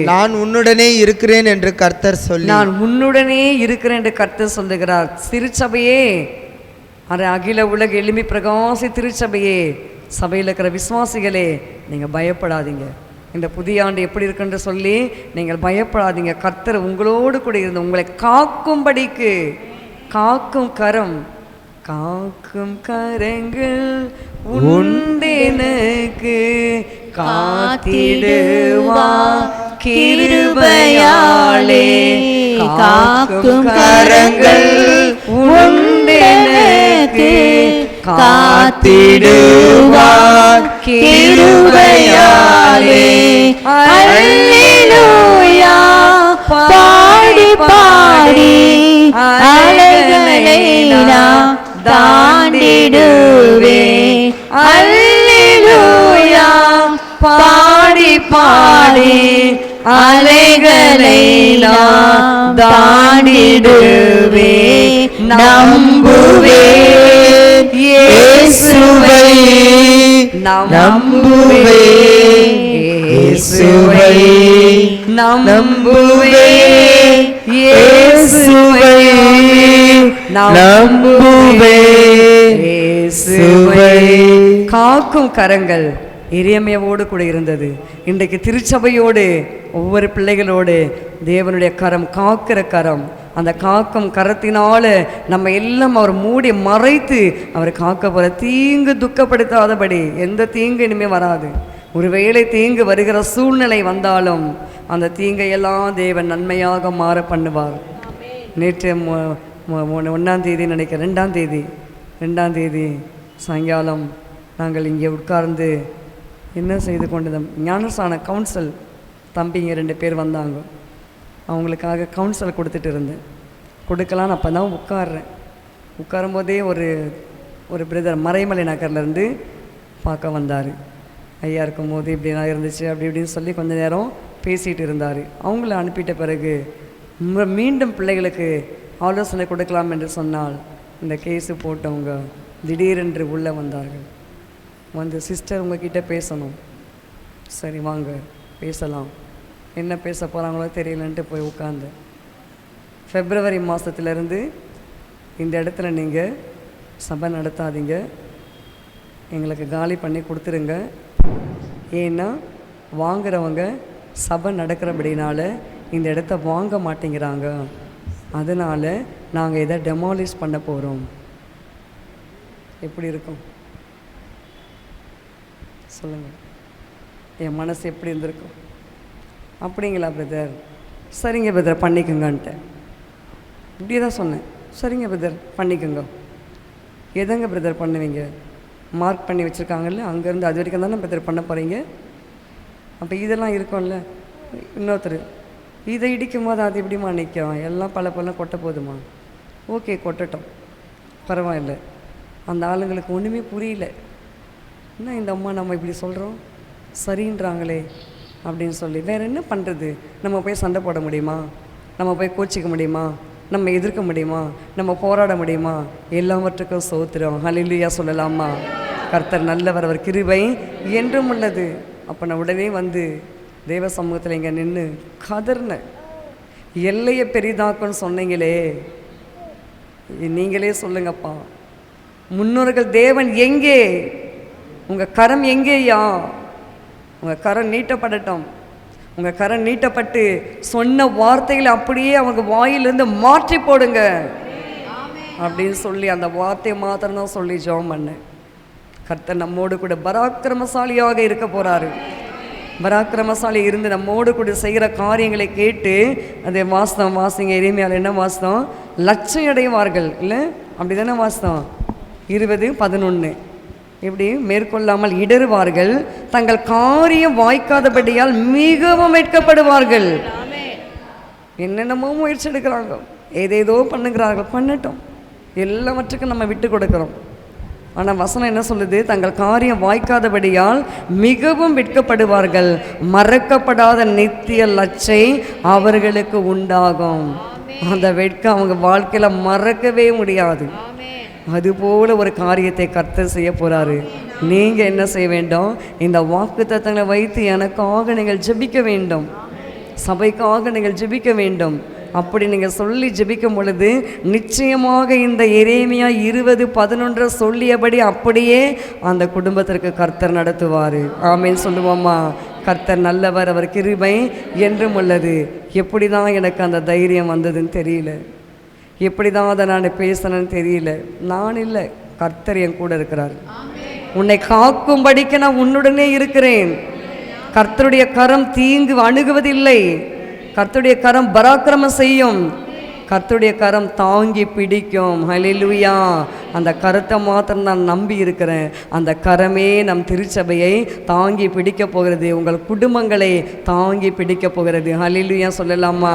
நான் உன்னுடனே இருக்கிறேன் என்று கர்த்தர் சொல்லுகிறார். திருச்சபையே, அகில உலக எளிமை பிரகாசி திருச்சபையே, சபையில் இருக்கிற விசுவாசிகளே, நீங்கள் பயப்படாதீங்க. இந்த புதிய ஆண்டு எப்படி இருக்குன்னு சொல்லி நீங்கள் பயப்படாதீங்க. கர்த்தர் உங்களோடு கூட இருந்து உங்களை காக்கும்படிக்கு, காக்கும் கரம், காக்கும் கரங்கள் உண்டெனக்கு, காத்திடுவார் கிருபையாலே, காக்கும் கரங்கள் உண்டெனக்கு, காத்திடுவார் கிருபையாலே. அல்லேலூயா பாடி பாடி அலைகளை நான் தாண்டிடுவேன். அல்லேலூயா பாடி பாடி அலைகளை நான் தாண்டிடுவேன். நம்புவேன் இயேசுவை, நம்புவேன் இயேசுவை, நம்புவேன் இயேசுவை, நம்புவேன் இயேசுவை. காக்கும் கரங்கள் எரேமியாவோடு கூட இருந்தது. இன்றைக்கு திருச்சபையோடு ஒவ்வொரு பிள்ளைகளோடு தேவனுடைய கரம், காக்கிற கரம், அந்த காக்கும் கரத்தினால நம்ம எல்லாம் அவர் மூடி மறைத்து அவர் காக்க போகிற. தீங்கு துக்கப்படுத்தாதபடி எந்த தீங்கு இனிமேல் வராது. ஒருவேளை தீங்கு வருகிற சூழ்நிலை வந்தாலும் அந்த தீங்கையெல்லாம் தேவன் நன்மையாக மாற பண்ணுவார். நேற்று 1ஆம் தேதி நினைக்கிறேன், 2ஆம் தேதி சாயங்காலம் நாங்கள் இங்கே உட்கார்ந்து என்ன செய்து கொண்டோம், ஞானசான கவுன்சில் தம்பிங்க 2 பேர் வந்தாங்க. அவங்களுக்காக கவுன்சில் கொடுத்துட்டு இருந்தேன். கொடுக்கலான்னு அப்போ தான் உட்காரும்போதே ஒரு பிரதர் மறைமலை நகர்லேருந்து பார்க்க வந்தார். ஐயா இருக்கும்போது இப்படிலாம் இருந்துச்சு அப்படி இப்படின்னு சொல்லி கொஞ்சம் நேரம் பேசிகிட்டு இருந்தார். அவங்கள அனுப்பிட்ட பிறகு மீண்டும் பிள்ளைகளுக்கு ஆலோசனை கொடுக்கலாம் என்று சொன்னால் இந்த கேஸு போட்டவங்க திடீரென்று உள்ளே வந்தார்கள். வந்து சிஸ்டர் உங்ககிட்ட பேசணும். சரி வாங்க பேசலாம். என்ன பேச போகிறாங்களோ தெரியலன்ட்டு போய் உட்காந்து, February மாதத்துலேருந்து இந்த இடத்துல நீங்கள் சபை நடத்தாதீங்க, எங்களுக்கு காலி பண்ணி கொடுத்துருங்க. ஏன்னா வாங்குறவங்க சபை நடக்கிறபடினால இந்த இடத்த வாங்க மாட்டேங்கிறாங்க, அதனால் நாங்கள் இதை டெமாலிஷ் பண்ண போகிறோம். எப்படி இருக்கும் சொல்லுங்கள்? என் மனசு எப்படி இருந்திருக்கும்? அப்படிங்களா பிரதர்? சரிங்க பிரதர் பண்ணிக்கோங்கன்ட்டு இப்படி தான் சொன்னேன். சரிங்க பிரதர் பண்ணிக்கோங்க. எதங்க பிரதர் பண்ணுவீங்க? மார்க் பண்ணி வச்சுருக்காங்கல்ல, அங்கேருந்து அது வரைக்கும் தானே பிரதர் பண்ண போகிறீங்க. அப்போ இதெல்லாம் இருக்கும்ல. இன்னொருத்தர் இதை இடிக்கும் போது அது எப்படிமா நிற்கும்? எல்லாம் பல கொட்ட போதுமா? ஓகே கொட்டட்டும், பரவாயில்ல. அந்த ஆளுங்களுக்கு ஒன்றுமே புரியல. என்ன இந்த அம்மா நம்ம இப்படி சொல்கிறோம், சரின்றாங்களே அப்படின்னு சொல்லி வேறு என்ன பண்ணுறது? நம்ம போய் சண்டை போட முடியுமா? நம்ம போய் கோச்சிக்க முடியுமா? நம்ம எதிர்க்க முடியுமா? நம்ம போராட முடியுமா? எல்லாவற்றுக்கும் சோத்திரம். ஹல்லேலூயா சொல்லலாமா? கர்த்தர் நல்லவர், அவர் கிருபை என்றும் உள்ளது. அப்போ நான் உடனே வந்து தேவ சமூகத்தில் இங்கே நின்று கதர்ன. எல்லையை பெரிதாக்குன்னு சொன்னீங்களே, நீங்களே சொல்லுங்கப்பா. முன்னோர்கள் தேவன் எங்கே? உங்கள் கரம் எங்கேயா? உங்கள் கரம் நீட்டப்படட்டும். உங்கள் கரம் நீட்டப்பட்டு சொன்ன வார்த்தைகளை அப்படியே அவங்க வாயிலிருந்து மாற்றி போடுங்க அப்படின்னு சொல்லி அந்த வார்த்தையை மாத்திரம்தான் சொல்லி ஜெபம் பண்ணேன். கர்த்தர் நம்மோடு கூட பராக்கிரமசாலியாக இருக்க போகிறாரு. பராக்கிரமசாலி இருந்து நம்மோடு கூட செய்கிற காரியங்களை கேட்டு அதை வாசிங்க. எரேமியாவில் என்ன வாசித்தோம்? லட்சம் அடைவார்கள் இல்லை? அப்படி தானே வாசித்தோம்? 20:11 இப்படி மேற்கொள்ளாமல் இடறுவார்கள், தங்கள் காரியம் வாய்க்காதபடியால் மிகவும் வெட்கப்படுவார்கள். என்னென்னமோ முயற்சி எடுக்கிறாங்க, ஏதேதோ பண்ணுகிறார்கள், பண்ணட்டும், எல்லாவற்றுக்கும் நம்ம விட்டு கொடுக்குறோம். ஆனால் வசனம் என்ன சொல்லுது? தங்கள் காரியம் வாய்க்காதபடியால் மிகவும் வெட்கப்படுவார்கள், மறக்கப்படாத நித்திய லட்சை அவர்களுக்கு உண்டாகும். அந்த வெட்கம் அவங்க வாழ்க்கையில் மறக்கவே முடியாது. அதுபோல ஒரு காரியத்தை கர்த்தர் செய்ய போகிறாரு. நீங்கள் என்ன செய்ய வேண்டும்? இந்த வாக்கு தத்தங்களை வைத்து எனக்காக நீங்கள் ஜெபிக்க வேண்டும், சபைக்காக நீங்கள் ஜெபிக்க வேண்டும். அப்படி நீங்கள் சொல்லி ஜெபிக்கும் பொழுது நிச்சயமாக இந்த எரேமியா 20:11 சொல்லியபடி அப்படியே அந்த குடும்பத்திற்கு கர்த்தர் நடத்துவார். ஆமென் சொல்லுவோமா? கர்த்தர் நல்லவர், அவர் கிருபை என்றும் உள்ளது. எப்படி தான் எனக்கு அந்த தைரியம் வந்ததுன்னு தெரியல, எப்படி தான் அதை நான் பேசணும்னு தெரியல. நான் இல்லை, கர்த்தர் என் கூட இருக்கிறார். உன்னை காக்கும்படிக்கு நான் உன்னுடனே இருக்கிறேன். கர்த்தருடைய கரம் தீங்கு அணுகுவதில்லை. கர்த்தருடைய கரம் பராக்கிரமம் செய்யும். கர்த்தருடைய கரம் தாங்கி பிடிக்கும். ஹல்லேலூயா! அந்த கரத்தை மாத்திரம் நான் நம்பி இருக்கிறேன். அந்த கரமே நம் திருச்சபையை தாங்கி பிடிக்க போகிறது, உங்கள் குடும்பங்களை தாங்கி பிடிக்க போகிறது. ஹல்லேலூயா சொல்லலாமா?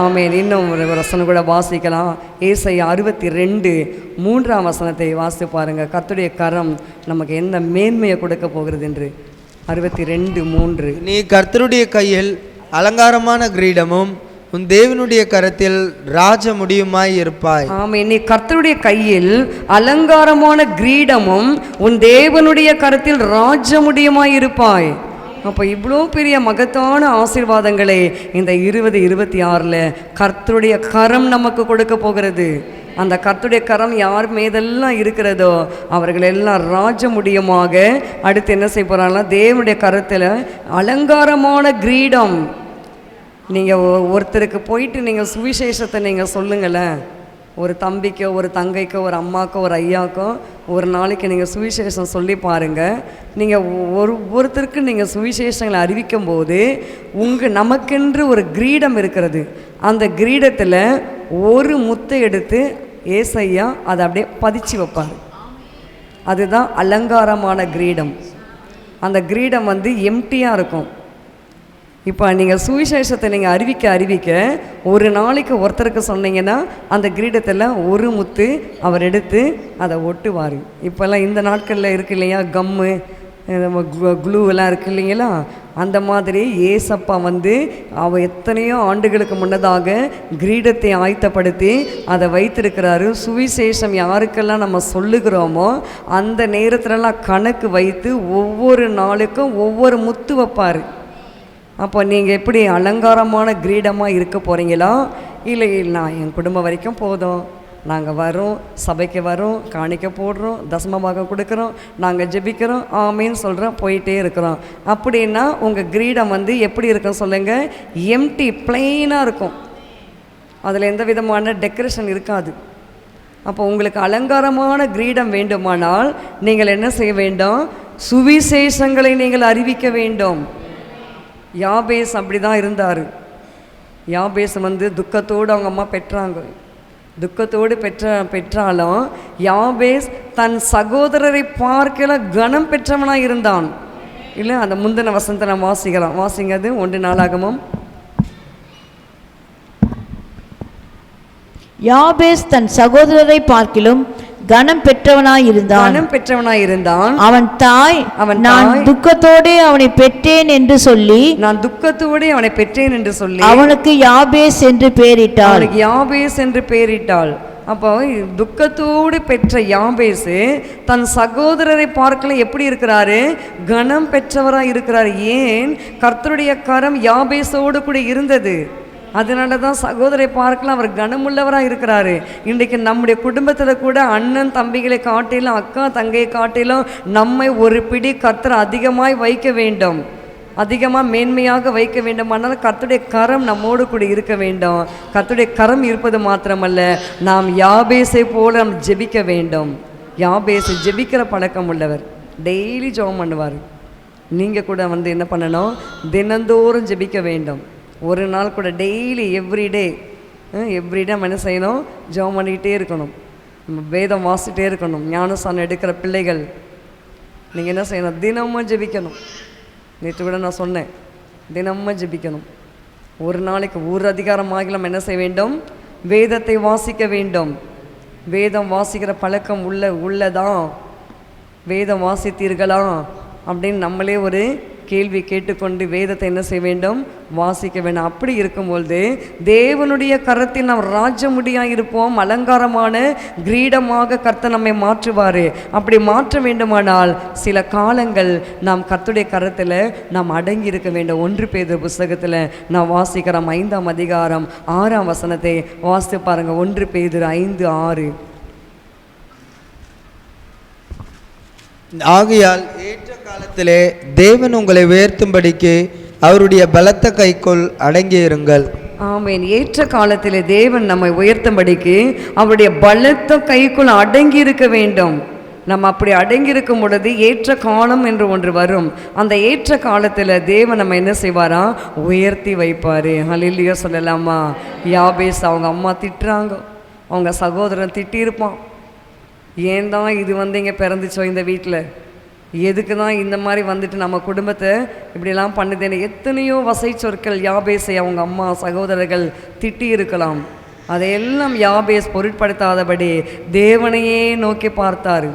ஆமென். இன்னும் ஒரு வசனம் கூட வாசிக்கலாம். ஏசாயா 62:3 வசனத்தை வாசித்து பாருங்கள். கர்த்தருடைய கரம் நமக்கு என்ன மேன்மையை கொடுக்க போகிறது என்று. 62:3 நீ கர்த்தருடைய கையில் அலங்காரமான கிரீடமும் உன் தேவனுடைய கரத்தில் ராஜ முடியுமாய் இருப்பாய். ஆமென். நீ கர்த்தருடைய கையில் அலங்காரமான கிரீடமும் உன் தேவனுடைய கரத்தில் ராஜ முடியுமாய் இருப்பாய். அப்போ இவ்வளோ பெரிய மகத்தான ஆசீர்வாதங்களை இந்த 2026 கர்த்தருடைய கரம் நமக்கு கொடுக்க போகிறது. அந்த கர்த்தருடைய கரம் யார் மீதெல்லாம் இருக்கிறதோ அவர்கள் எல்லாம் ராஜ முடியமாக அடுத்து என்ன செய்ய போகிறாங்கன்னா தேவனுடைய கரத்தில் அலங்காரமான கிரீடம். நீங்கள் ஒருத்தருக்கு போயிட்டு நீங்கள் சுவிசேஷத்தை நீங்கள் சொல்லுங்களேன், ஒரு தம்பிக்கோ ஒரு தங்கைக்கோ ஒரு அம்மாக்கோ ஒரு ஐயாக்கோ ஒரு நாளைக்கு நீங்கள் சுவிசேஷம் சொல்லி பாருங்கள். நீங்கள் ஒருத்தருக்கு நீங்கள் சுவிசேஷங்களை அறிவிக்கும் போது நமக்கென்று ஒரு கிரீடம் இருக்கிறது. அந்த கிரீடத்தில் ஒரு முத்தை எடுத்து ஏசையா அதை அப்படியே பதிச்சு வைப்பார். அதுதான் அலங்காரமான கிரீடம். அந்த கிரீடம் எம்டியாக இருக்கும். இப்போ நீங்கள் சுவிசேஷத்தை நீங்கள் அறிவிக்க ஒரு நாளைக்கு ஒருத்தருக்கு சொன்னீங்கன்னா அந்த கிரீடத்தில் ஒரு முத்து அவர் எடுத்து அதை ஒட்டுவார். இப்போல்லாம் இந்த நாட்களில் இருக்கு இல்லையா, கம்மு க்ளூ எல்லாம் இருக்கு இல்லைங்களா, அந்த மாதிரி ஏசப்பா அவர் எத்தனையோ ஆண்டுகளுக்கு முன்னதாக கிரீடத்தை ஆயத்தப்படுத்தி அதை வைத்திருக்கிறாரு. சுவிசேஷம் யாருக்கெல்லாம் நம்ம சொல்லுகிறோமோ அந்த நேரத்துலலாம் கணக்கு வைத்து ஒவ்வொரு நாளுக்கும் ஒவ்வொரு முத்து வைப்பார். அப்போ நீங்கள் எப்படி அலங்காரமான கிரீடமாக இருக்க போகிறீங்களா, இல்லை நான் என் குடும்பம் வரைக்கும் போதும், நாங்கள் வரோம், சபைக்கு வரோம், காணிக்க போடுறோம், தசமபாகம் கொடுக்குறோம், நாங்கள் ஜெபிக்கிறோம், ஆமீன்னு சொல்கிறோம், போயிட்டே இருக்கிறோம் அப்படின்னா உங்கள் கிரீடம் எப்படி இருக்கும் சொல்லுங்கள்? எம்டி, பிளெயினாக இருக்கும். அதில் எந்த விதமான டெக்கரேஷன் இருக்காது. அப்போ உங்களுக்கு அலங்காரமான கிரீடம் வேண்டுமானால் நீங்கள் என்ன செய்ய வேண்டும்? சுவிசேஷங்களை நீங்கள் அறிவிக்க வேண்டும். யாபேஸ் அப்படி தான் இருந்தார். யாபேஸ் துக்கத்தோடு அவங்க அம்மா பெற்றாங்க. துக்கத்தோடு பெற்றாலும் யாபேஸ் தன் சகோதரரை பார்க்கல கனம் பெற்றவனாக இருந்தான். இல்லை, அந்த முந்தின வசனத்தை நம்ம வாசிங்க. அது 1 நாளாகமம். யாபேஸ் தன் சகோதரரை பார்க்கிலும் கனம் பெற்றவனாயிருந்தான். அவன் தாய் நான் துக்கத்தோடே அவனை பெற்றேன் என்று சொல்லி அவனுக்கு யாபேஸ் என்று பெயரிட்டாள். அப்போ துக்கத்தோடு பெற்ற யாபேசு தன் சகோதரரை பார்க்கல எப்படி இருக்கிறாரு? கனம் பெற்றவராக இருக்கிறார். ஏன்? கர்த்தருடைய கரம் யாபேசோடு கூட இருந்தது. அதனால தான் சகோதரை பார்க்கலாம் அவர் கனமுள்ளவராக இருக்கிறாரு. இன்றைக்கு நம்முடைய குடும்பத்தில் கூட அண்ணன் தம்பிகளை காட்டிலும் அக்கா தங்கையை காட்டிலும் நம்மை ஒரு பிடி கர்த்தர் அதிகமாய் வைக்க வேண்டும், அதிகமாக மேன்மையாக வைக்க வேண்டும். ஆனால் கர்த்தருடைய கரம் நம்மோடு கூட இருக்க வேண்டும். கர்த்தருடைய கரம் இருப்பது மாத்திரமல்ல, நாம் யாபேசை போல நாம் ஜெபிக்க வேண்டும். யாபேசு ஜெபிக்கிற பழக்கம் உள்ளவர், டெய்லி ஜெபம் பண்ணுவார். நீங்கள் கூட என்ன பண்ணணும்? தினந்தோறும் ஜெபிக்க வேண்டும். ஒரு நாள் கூட டெய்லி எவ்ரிடே நம்ம என்ன செய்யணும்? ஜெபம் பண்ணிக்கிட்டே இருக்கணும், நம்ம வேதம் வாசிட்டே இருக்கணும். ஞானஸ்தானம் எடுக்கிற பிள்ளைகள் நீங்கள் என்ன செய்யணும்? தினமும் ஜெபிக்கணும். நேற்று கூட நான் சொன்னேன், தினமும் ஜெபிக்கணும். ஒரு நாளைக்கு ஒரு அதிகாரமாக நம்ம என்ன செய்ய வேண்டும்? வேதத்தை வாசிக்க வேண்டும். வேதம் வாசிக்கிற பழக்கம் உள்ளதான். வேதம் வாசித்தீர்களா அப்படின்னு நம்மளே ஒரு கேள்வி கேட்டுக்கொண்டு வேதத்தை என்ன செய்ய வேண்டும்? வாசிக்க வேண்டும். அப்படி இருக்கும்பொழுது தேவனுடைய கரத்தில் நாம் ராஜமுடியாக இருப்போம். அலங்காரமான கிரீடமாக கர்த்தர் நம்மை மாற்றுவார். அப்படி மாற்ற வேண்டுமானால் சில காலங்கள் நாம் கர்த்தருடைய கரத்தில் நாம் அடங்கி இருக்க வேண்டும். 1 பேதுரு புஸ்தகத்தில் நாம் வாசிக்கிறோம் 5ஆம் அதிகாரம் 6ஆம் வசனத்தை வாசித்து பாருங்கள். 1 பேதுரு 5:6. ஆகையால் ஏற்ற காலத்திலே தேவன் உங்களை உயர்த்தும்படிக்கு அவருடைய பலத்த கைக்குள் அடங்கியிருங்கள். ஆமேன். ஏற்ற காலத்திலே தேவன் நம்மை உயர்த்தும்படிக்கு அவருடைய பலத்த கைக்குள் அடங்கி இருக்க வேண்டும். நம்ம அப்படி அடங்கியிருக்கும் பொழுது ஏற்ற காலம் என்று ஒன்று வரும். அந்த ஏற்ற காலத்தில் தேவன் நம்ம என்ன செய்வாரா? உயர்த்தி வைப்பார். ஹல்லேலூயா சொல்லலாமா? யாபேஸ் அவங்க அம்மா திட்டுறாங்க, அவங்க சகோதரன் திட்டியிருப்பான். ஏன் தான் இது இங்கே பிறந்துச்சோ இந்த வீட்டில், எதுக்கு தான் இந்த மாதிரி நம்ம குடும்பத்தை இப்படிலாம் பண்ணுதுன்னு எத்தனையோ வசை சொற்கள் யாபேஸை அவங்க அம்மா சகோதரர்கள் திட்டி இருக்கலாம். அதையெல்லாம் யாபேஸ் பொருட்படுத்தாதபடி தேவனையே நோக்கி பார்த்தார்.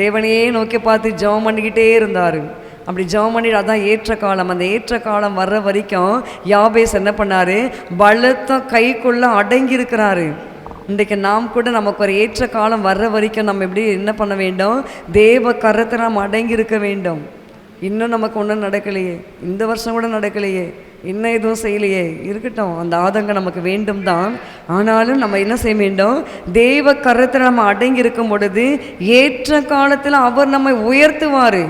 தேவனையே நோக்கி பார்த்து ஜெபம் பண்ணிக்கிட்டே இருந்தார். அப்படி ஜெபம் பண்ணிட்டு அதான் ஏற்ற காலம். அந்த ஏற்ற காலம் வர்ற வரைக்கும் யாபேஸ் என்ன பண்ணார்? பலத்த கைக்குள்ளே அடங்கி இருக்கிறாரு. இன்றைக்கு நாம் கூட நமக்கு ஒரு ஏற்ற காலம் வர்ற வரைக்கும் நம்ம எப்படி என்ன பண்ண வேண்டும்? தேவ கரத்தை நாம் அடங்கி இருக்க வேண்டும். இன்னும் நமக்கு ஒன்றும் நடக்கலையே, இந்த வருஷம் கூட நடக்கலையே, இன்னும் எதுவும் செய்யலையே, இருக்கட்டும், அந்த ஆதங்கம் நமக்கு வேண்டும் தான். ஆனாலும் நம்ம என்ன செய்ய வேண்டும், தேவ கரத்தில் நம்ம அடங்கி இருக்கும் பொழுது ஏற்ற காலத்தில் அவர் நம்மை உயர்த்துவார்.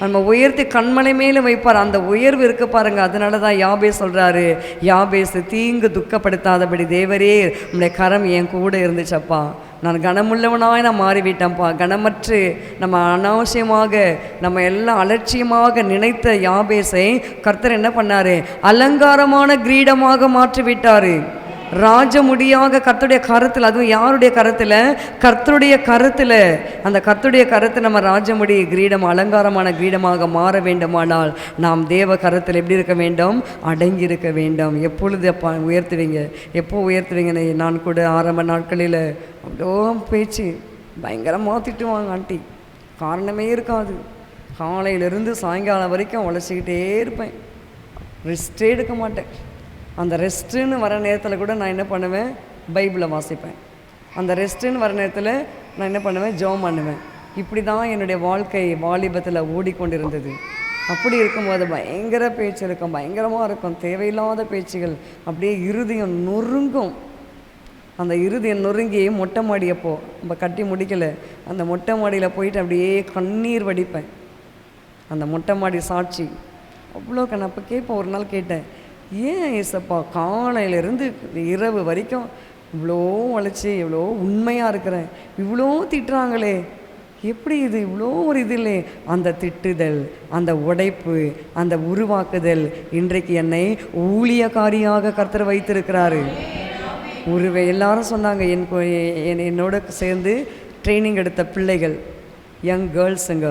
நம்ம உயர்த்தி கண்மலை மேலே வைப்பார். அந்த உயர்வு இருக்க பாருங்க. அதனால தான் யாபேஸ் சொல்கிறாரு, யாபேஸ் தீங்கு துக்கப்படுத்தாதபடி தேவரே உம்முடைய கரம் என் கூட இருந்துச்சப்பா, நான் கனமுள்ளவனாய் நான் மாறிவிட்டேன்ப்பா. கனமற்று நம்ம அனாவசியமாக நம்ம எல்லாம் அலட்சியமாக நினைத்த யாபேஸை கர்த்தர் என்ன பண்ணார், அலங்காரமான கிரீடமாக மாற்றி விட்டார். ராஜமுடியாக கர்த்தருடைய கரத்தில், அதுவும் யாருடைய கரத்தில், கர்த்தருடைய கரத்தில். அந்த கர்த்தருடைய கரத்தில் நம்ம ராஜமுடி கிரீடம் அலங்காரமான கிரீடமாக மாற வேண்டுமானால் நாம் தேவ கரத்தில் எப்படி இருக்க வேண்டும், அடங்கி இருக்க வேண்டும். எப்பொழுது உயர்த்துவீங்க, எப்போ உயர்த்துவீங்கன்னு நான் கூட ஆரம்ப நாட்களில் அவ்வளோ பேச்சு பயங்கரமாக திட்டுவாங்க ஆண்டி, காரணமே இருக்காது. காலையிலேருந்து சாயங்காலம் வரைக்கும் உழைச்சிக்கிட்டே இருப்பேன், ரெஸ்ட்டே எடுக்க மாட்டேன். அந்த ரெஸ்ட்டுன்னு வர நேரத்தில் கூட நான் என்ன பண்ணுவேன், பைபிளை வாசிப்பேன். அந்த ரெஸ்ட்டுன்னு வர நேரத்தில் நான் என்ன பண்ணுவேன், ஜெபம் பண்ணுவேன். இப்படி தான் என்னுடைய வாழ்க்கை வாலிபத்தில் ஓடிக்கொண்டிருந்தது. அப்படி இருக்கும்போது பயங்கர பேச்சு இருக்கும், பயங்கரமாக இருக்கும், தேவையில்லாத பேச்சுகள். அப்படியே இருதயம் நொறுங்கும். அந்த இருதயம் நொறுங்கி மொட்டை மாடியப்போ நம்ம கட்டி முடிக்கலை, அந்த மொட்டை மாடியில் போயிட்டு அப்படியே கண்ணீர் வடிப்பேன். அந்த மொட்டை மாடி சாட்சி அவ்வளோ நான் அப்போ கேட்பேன். ஒரு நாள் கேட்டேன், ஏன் ஏசப்பா காலையிலேருந்து இரவு வரைக்கும் இவ்வளோ உழைச்சி இவ்வளோ உண்மையாக இருக்கிறேன், இவ்வளோ திட்டுறாங்களே, எப்படி இது இவ்வளோ ஒரு இது இல்லை. அந்த திட்டுதல், அந்த உடைப்பு, அந்த உருவாக்குதல் இன்றைக்கு என்னை ஊழியக்காரியாக கர்த்தர் வைத்திருக்கிறாரு. எல்லாரும் சொன்னாங்க, என்னோட சேர்ந்து ட்ரைனிங் எடுத்த பிள்ளைகள், யங் கேர்ள்ஸுங்க.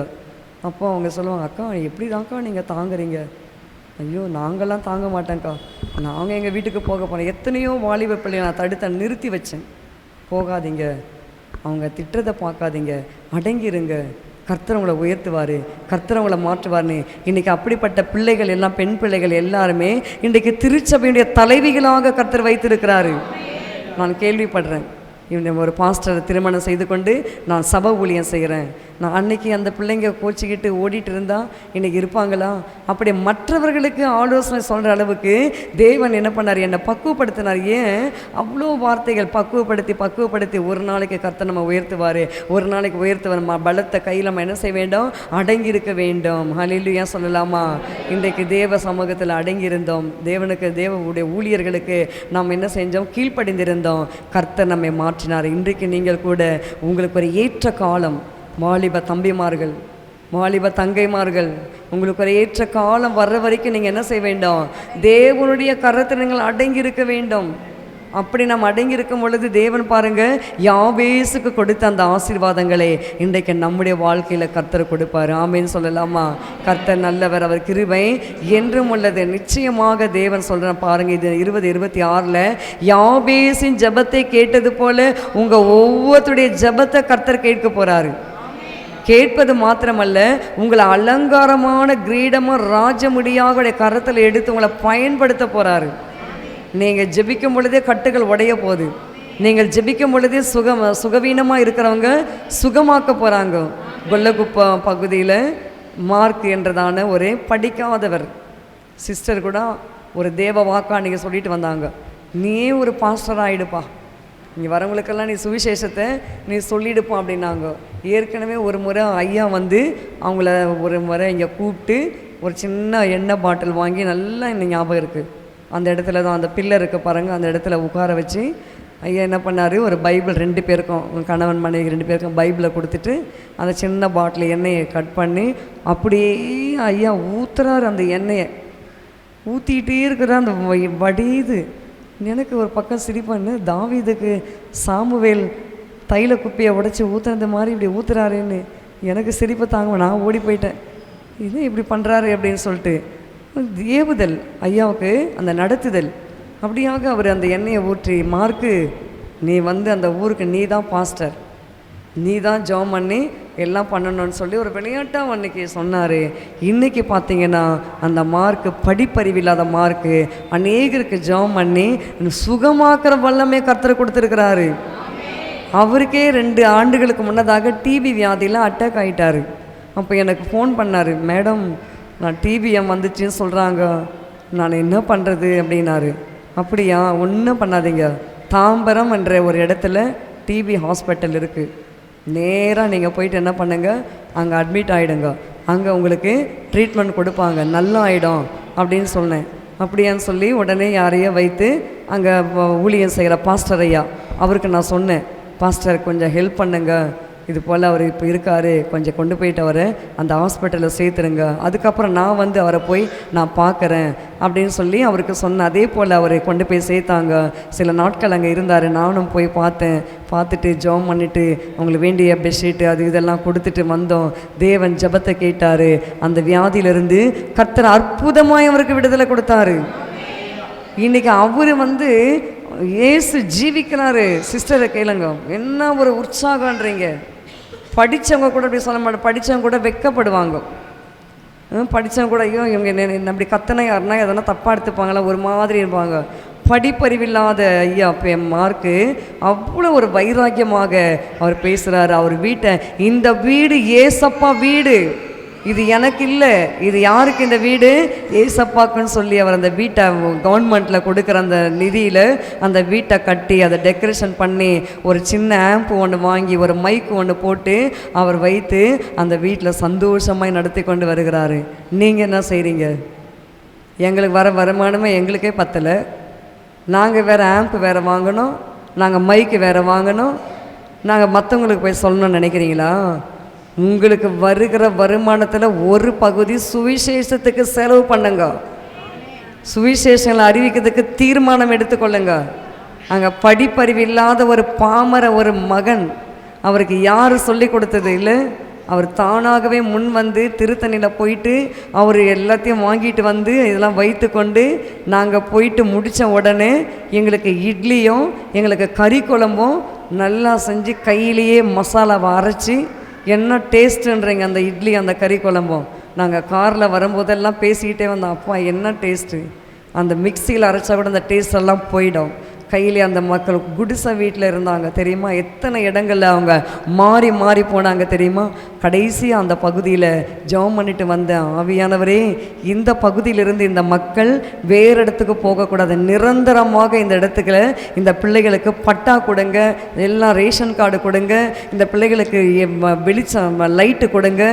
அப்போ அவங்க சொல்லுவாங்க, அக்கா எப்படி தான்க்கா நீங்கள் தாங்குறீங்க? ஐயோ நாங்கள்லாம் தாங்க மாட்டேங்க்கா, நாங்கள் எங்கள் வீட்டுக்கு போக போகிறோம். எத்தனையோ வாலிப பிள்ளையை நான் தடுத்த நிறுத்தி வச்சேன். போகாதீங்க, அவங்க திட்டத்தை பார்க்காதீங்க, அடங்கிருங்க, கர்த்தர் உங்களை உயர்த்துவார், கர்த்தர் உங்களை மாற்றுவார்னு. இன்றைக்கி அப்படிப்பட்ட பிள்ளைகள் எல்லாம், பெண் பிள்ளைகள் எல்லாருமே இன்றைக்கு திருச்சபையுடைய தலைவிகளாக கர்த்தர் வைத்திருக்கிறாரு. நான் கேள்விப்படுறேன், இவனை ஒரு பாஸ்டரை திருமணம் செய்து கொண்டு நான் சபை ஊழியம் செய்கிறேன். நான் அன்னைக்கு அந்த பிள்ளைங்க கோச்சிக்கிட்டு ஓடிட்டு இருந்தால் இன்றைக்கி இருப்பாங்களா? அப்படி மற்றவர்களுக்கு ஆலோசனை சொல்கிற அளவுக்கு தேவன் என்ன பண்ணார், என்னை பக்குவப்படுத்தினார். ஏன் அவ்வளோ வார்த்தைகள், பக்குவப்படுத்தி ஒரு நாளைக்கு கர்த்தர் நம்ம உயர்த்துவார், ஒரு நாளைக்கு உயர்த்துவார். பலத்த கையில் நம்ம என்ன செய்ய வேண்டும், அடங்கி இருக்க வேண்டும். ஹல்லேலூயா சொல்லலாமா? இன்றைக்கு தேவ சமூகத்தில் அடங்கியிருந்தோம். தேவனுக்கு, தேவனுடைய ஊழியர்களுக்கு நாம் என்ன செஞ்சோம், கீழ்ப்படிந்திருந்தோம். கர்த்தர் நம்மை மாற்றினார். இன்றைக்கு நீங்கள் கூட உங்களுக்கு ஒரு ஏற்ற காலம், வாலிப தம்பிமார்கள், வாலிப தங்கைமார்கள், உங்களுக்கு ஒரு ஏற்ற காலம் வர்ற வரைக்கும் நீங்கள் என்ன செய்ய வேண்டும், தேவனுடைய கரத்தில் நீங்கள் அடங்கி இருக்க வேண்டும். அப்படி நம்ம அடங்கி இருக்கும் பொழுது தேவன் பாருங்க, யாபேசுக்கு கொடுத்த அந்த ஆசீர்வாதங்களை இன்றைக்கு நம்முடைய வாழ்க்கையில் கர்த்தர் கொடுப்பார். ஆமேன்னு சொல்லலாமா? கர்த்தர் நல்லவர், அவர் கிருபை என்றும் உள்ளது. நிச்சயமாக தேவன் சொல்கிறேன் பாருங்க, இது 2026 யாபேசின் ஜெபத்தை கேட்டது போல உங்கள் ஒவ்வொருத்தருடைய ஜெபத்தை கர்த்தர் கேட்க போகிறாரு. கேட்பது மாத்திரமல்ல, உங்களை அலங்காரமான கிரீடமும் ராஜமுடியாக கரத்தில் எடுத்து உங்களை பயன்படுத்த போகிறாரு. நீங்கள் ஜெபிக்கும் பொழுதே கட்டுகள் உடைய போகுது. நீங்கள் ஜெபிக்கும் பொழுதே சுகவீனமாக இருக்கிறவங்க சுகமாக்க போகிறாங்க. கொல்லகுப்பம் பகுதியில் மார்க் என்றதான ஒரு படிக்காதவர் சிஸ்டர் கூட ஒரு தேவ வாக்கா நீங்கள் சொல்லிட்டு வந்தாங்க, நீயே ஒரு பாஸ்டர் ஆகிடுப்பா, இங்கே வரவங்களுக்கெல்லாம் நீ சுவிசேஷத்தை நீ சொல்லிடுப்பா அப்படின்னாங்க. ஏற்கனவே ஒரு முறை ஐயா வந்து அவங்கள ஒரு முறை இங்கே கூப்பிட்டு ஒரு சின்ன எண்ணெய் பாட்டில் வாங்கி, நல்லா இன்னும் ஞாபகம் இருக்குது, அந்த இடத்துல தான் அந்த பில்லர் இருக்குது பாருங்கள், அந்த இடத்துல உட்கார வச்சு ஐயா என்ன பண்ணார், ஒரு பைபிள் 2 பேருக்கும், கணவன் மனைவி 2 பேருக்கும் பைபிளை கொடுத்துட்டு அந்த சின்ன பாட்டில் எண்ணெயை கட் பண்ணி அப்படியே ஐயா ஊற்றுறாரு. அந்த எண்ணெயை ஊற்றிக்கிட்டே இருக்கிற அந்த வடியுது. எனக்கு ஒரு பக்கம் சிரிப்பான்னு, தாவீதுக்கு சாமுவேல் தைல குப்பியை உடைச்சி ஊற்றுனது மாதிரி இப்படி ஊற்றுறாருன்னு எனக்கு சிரிப்பை தாங்க, நான் ஓடி போயிட்டேன், இது இப்படி பண்ணுறாரு அப்படின்னு சொல்லிட்டு. ஏவுதல் ஐயாவுக்கு அந்த நடத்துதல், அப்படியாக அவர் அந்த எண்ணெயை ஊற்றி, மார்க்கு நீ வந்து அந்த ஊருக்கு நீ தான் பாஸ்டர், நீ தான் ஜெபம் பண்ணி எல்லாம் பண்ணணும்னு சொல்லி ஒரு விளையாட்டாக அன்றைக்கி சொன்னார். இன்றைக்கி பார்த்தீங்கன்னா அந்த மார்க்கு, படிப்பறிவில்லாத மார்க்கு, அநேகருக்கு ஜெபம் பண்ணி சுகமாக்குற வல்லமே கர்த்தர் கொடுத்துருக்கிறாரு. அவருக்கே 2 ஆண்டுகளுக்கு முன்னதாக டிபி வியாதியில் அட்டாக் ஆகிட்டார். அப்போ எனக்கு ஃபோன் பண்ணார், மேடம் நான் டிபிஎம் வந்துச்சுன்னு சொல்கிறாங்க, நான் என்ன பண்ணுறது அப்படின்னாரு. அப்படியா, ஒன்றும் பண்ணாதீங்க, தாம்பரம் என்ற ஒரு இடத்துல டிபி ஹாஸ்பிட்டல் இருக்குது, நேராக நீங்கள் போயிட்டு என்ன பண்ணுங்க, அங்கே அட்மிட் ஆகிடுங்க, அங்கே உங்களுக்கு ட்ரீட்மெண்ட் கொடுப்பாங்க, நல்லா ஆகிடும் அப்படின்னு சொன்னேன். அப்படியான்னு சொல்லி உடனே யாரையோ வைத்து அங்கே ஊழியம் செய்கிற பாஸ்டர் ஐயா அவருக்கு நான் சொன்னேன், பாஸ்டர் கொஞ்சம் ஹெல்ப் பண்ணுங்க, இது போல் அவர் இப்போ இருக்கார், கொஞ்சம் கொண்டு போயிட்டு அவரை அந்த ஹாஸ்பிட்டலில் சேர்த்துருங்க, அதுக்கப்புறம் நான் வந்து அவரை போய் நான் பார்க்குறேன் அப்படின்னு சொல்லி அவருக்கு சொன்னேன். அதே போல் அவரை கொண்டு போய் சேர்த்தாங்க. சில நாட்கள் அங்கே இருந்தார். நானும் போய் பார்த்தேன். பார்த்துட்டு ஜெபம் பண்ணிவிட்டு அவங்களுக்கு வேண்டிய பெட்ஷீட்டு அது இதெல்லாம் கொடுத்துட்டு வந்தோம். தேவன் ஜெபத்தை கேட்டார். அந்த வியாதியிலிருந்து கர்த்தர் அற்புதமாய் அவருக்கு விடுதலை கொடுத்தாரு. இன்றைக்கி அவர் வந்து இயேசு ஜீவிக்கிறாரு. சிஸ்டரை கேளுங்க, என்ன ஒரு உற்சாகன்றீங்க. படித்தவங்க கூட அப்படி சொல்ல மாட்டேன், படித்தவங்க கூட வெட்கப்படுவாங்க. படித்தவங்க கூட ஐயோ இவங்க என்ன அப்படி கத்தனை யாருன்னா எதனா தப்பாக எடுத்துப்பாங்களா, ஒரு மாதிரி இருப்பாங்க. படிப்பறிவில்லாத ஐயா மார்க்கு அவ்வளோ ஒரு வைராக்கியமாக அவர் பேசுகிறாரு. அவர் வீட்டை, இந்த வீடு ஏசப்பா வீடு, இது எனக்கு இல்லை, இது யாருக்கு இந்த வீடு, ஏசப்பாக்குன்னு சொல்லி அவர் அந்த வீட்டை கவர்மெண்ட்டில் கொடுக்குற அந்த நிதியில் அந்த வீட்டை கட்டி அதை டெக்கரேஷன் பண்ணி ஒரு சின்ன ஆம்ப் ஒன்று வாங்கி ஒரு மைக்கு ஒன்று போட்டு அவர் வைத்து அந்த வீட்டில் சந்தோஷமாக நடத்தி கொண்டு வருகிறாரு. நீங்கள் என்ன செய்கிறீங்க? எங்களுக்கு வர வருமானமே எங்களுக்கே பத்தலை, நாங்கள் வேறு ஆம்ப் வேறு வாங்கணும், நாங்கள் மைக்கு வேறு வாங்கணும், நாங்கள் மற்றவங்களுக்கு போய் சொல்லணும்னு நினைக்கிறீங்களா? உங்களுக்கு வருகிற வருமானத்தில் ஒரு பகுதி சுவிசேஷத்துக்கு செலவு பண்ணுங்க, சுவிசேஷங்களை அறிவிக்கிறதுக்கு தீர்மானம் எடுத்துக்கொள்ளுங்க. அங்கே படிப்பறிவு இல்லாத ஒரு பாமர ஒரு மகன், அவருக்கு யார் சொல்லி கொடுத்தது இல்லை, அவர் தானாகவே முன் வந்து திருத்தணியில் போயிட்டு அவர் எல்லாத்தையும் வாங்கிட்டு வந்து இதெல்லாம் வைத்து கொண்டு நாங்கள் போயிட்டு முடித்த உடனே எங்களுக்கு இட்லியும் எங்களுக்கு கறி குழம்பும் நல்லா செஞ்சு கையிலேயே மசாலாவை அரைச்சி, என்ன டேஸ்ட்டுன்றீங்க அந்த இட்லி அந்த கறி குழம்பும். நாங்கள் காரில் வரும்போதெல்லாம் பேசிக்கிட்டே வந்தோம், அப்பா என்ன டேஸ்ட்டு, அந்த மிக்சியில் அரைச்சா கூட அந்த டேஸ்ட் எல்லாம் போயிடும். கையிலே அந்த மக்கள் குடிசை வீட்டில் இருந்தாங்க தெரியுமா, எத்தனை இடங்களில் அவங்க மாறி மாறி போனாங்க தெரியுமா. கடைசியாக அந்த பகுதியில் ஜெபம் பண்ணிட்டு வந்தேன், ஆவியானவரே இந்த பகுதியிலிருந்து இந்த மக்கள் வேறு இடத்துக்கு போகக்கூடாது, நிரந்தரமாக இந்த இடத்துக்கு இந்த பிள்ளைகளுக்கு பட்டா கொடுங்க, எல்லாம் ரேஷன் கார்டு கொடுங்க, இந்த பிள்ளைகளுக்கு வெளிச்சம் லைட்டு கொடுங்க,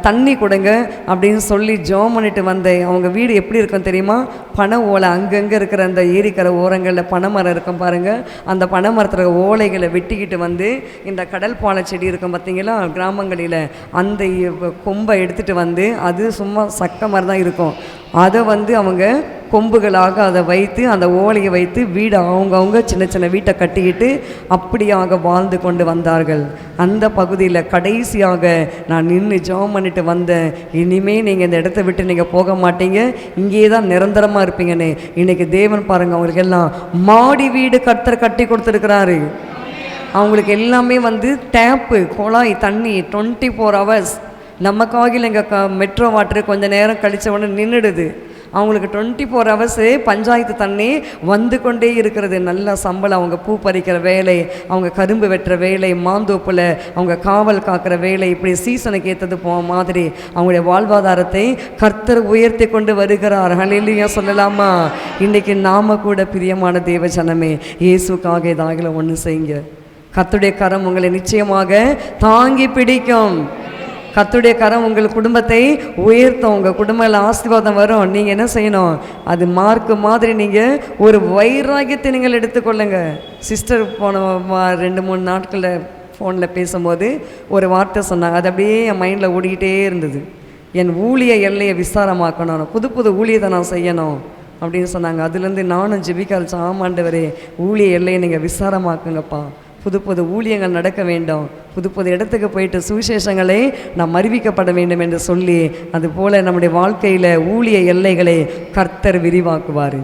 தண்ணி கொடுங்க அப்படின்னு சொல்லி ஜெபம் பண்ணிட்டு வந்தேன். அவங்க வீடு எப்படி இருக்கும் தெரியுமா, பனை ஓலை, அங்கங்கே இருக்கிற அந்த ஏரிக்கரை ஓரங்களில் பனைமரம் இருக்கும் பாருங்கள், அந்த பனை மரத்தில் ஓலைகளை வெட்டிக்கிட்டு வந்து இந்த கடல் பாலை செடி இருக்கும் பார்த்தீங்களா கிராமங்களில், அந்த கொம்பை எடுத்துகிட்டு வந்து அது சும்மா சக்க மாதிரி தான் இருக்கும், அதை வந்து அவங்க கொம்புகளாக அதை வைத்து அந்த ஓலையை வைத்து வீடு அவங்கவுங்க சின்ன சின்ன வீட்டை கட்டிக்கிட்டு அப்படியாக வாழ்ந்து கொண்டு வந்தார்கள். அந்த பகுதியில் கடைசியாக நான் நின்று ஜெபம் பண்ணிட்டு வந்தேன், இனிமேல் நீங்கள் இந்த இடத்த விட்டு நீங்கள் போக மாட்டீங்க, இங்கே தான் நிரந்தரமாக இருப்பீங்கன்னு. இன்றைக்கி தேவன் பாருங்கள் அவங்களுக்கெல்லாம் மாடி வீடு கர்த்தர் கட்டி கொடுத்துருக்கிறாரு. அவங்களுக்கு எல்லாமே வந்து டேப்பு குழாய் தண்ணி 24 hours. நமக்காக இங்கே மெட்ரோ வாட்டரு கொஞ்சம் நேரம் கழித்த உடனே நின்றுடுது, அவங்களுக்கு 24 hours பஞ்சாயத்து தண்ணி வந்து கொண்டே இருக்கிறது. நல்ல சம்பளம், அவங்க பூ பறிக்கிற வேலை, அவங்க கரும்பு வெட்டுற வேலை, மாந்தோப்பில் அவங்க காவல் காக்கிற வேலை, இப்படி சீசனுக்கு ஏற்றது மாதிரி அவங்களுடைய வாழ்வாதாரத்தை கர்த்தர் உயர்த்தி கொண்டு வருகிறார். ஹல்லேலூயா சொல்லலாமா? இன்றைக்கி நாம் கூட பிரியமான தேவ ஜனமே, இயேசுக்காக ஏதாவது ஒன்று செய்யுங்க. கர்த்தருடைய கரம் உங்களை நிச்சயமாக தாங்கி பிடிக்கும். கர்த்தருடைய கரம் உங்கள் குடும்பத்தை உயர்த்தும், உங்கள் குடும்பத்தில் ஆசீர்வாதம் வரும். நீங்கள் என்ன செய்யணும், அது மார்க்கு மாதிரி நீங்கள் ஒரு வைராகியத்தை நீங்கள் எடுத்துக்கொள்ளுங்க. சிஸ்டர் போன 2-3 நாட்களில் ஃபோனில் பேசும்போது ஒரு வார்த்தை சொன்னாங்க, அது அப்படியே என் மைண்டில் ஓடிக்கிட்டே இருந்தது. என் ஊழிய எல்லையை விசாரமாக்கணும், புது புது ஊழியத்தை நான் செய்யணும் அப்படின்னு சொன்னாங்க. அதுலேருந்து நானும் ஜெபிக்க ஆமாண்டவரே, ஊழிய எல்லையை நீங்கள் விசாரமாக்குங்கப்பா, புது புது ஊழியங்கள் நடக்க வேண்டும், புது புது இடத்துக்கு போயிட்டு சுவிசேஷங்களை நாம் அறிவிக்கப்பட வேண்டும் என்று சொல்லி, அதுபோல் நம்முடைய வாழ்க்கையில் ஊழிய எல்லைகளை கர்த்தர் விரிவாக்குவார்.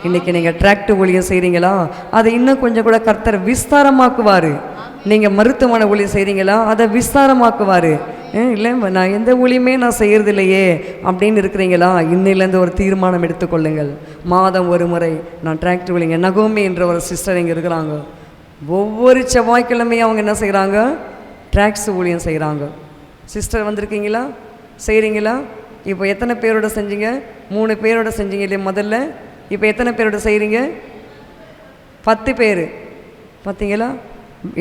இன்றைக்கி நீங்கள் டிராக்டர் ஊழியம் செய்கிறீங்களா, அதை இன்னும் கொஞ்சம் கூட கர்த்தர் விஸ்தாரமாக்குவார். நீங்கள் மருத்துவமனை ஊழியம் செய்கிறீங்களா, அதை விஸ்தாரமாக்குவார். இல்லை நான் எந்த ஊழியுமே நான் செய்கிறது இல்லையே அப்படின்னு இருக்கிறீங்களா, இன்னிலேருந்து ஒரு தீர்மானம் எடுத்துக்கொள்ளுங்கள். மாதம் ஒரு முறை நான் டிராக்டர் ஊழியங்க. நகோமி என்ற ஒரு சிஸ்டர் இங்கே இருக்கிறாங்க, ஒவ்வொரு செவ்வாய்க்கிழமையும் அவங்க என்ன செய்கிறாங்க, டிராக்ஸ் ஊழியம் செய்கிறாங்க. சிஸ்டர் வந்திருக்கீங்களா, செய்கிறீங்களா? இப்போ எத்தனை பேரோட செஞ்சீங்க? 3 பேரோட செஞ்சீங்க இல்லையா முதல்ல? இப்போ எத்தனை பேரோட செய்கிறீங்க? 10 பேர். பார்த்தீங்களா?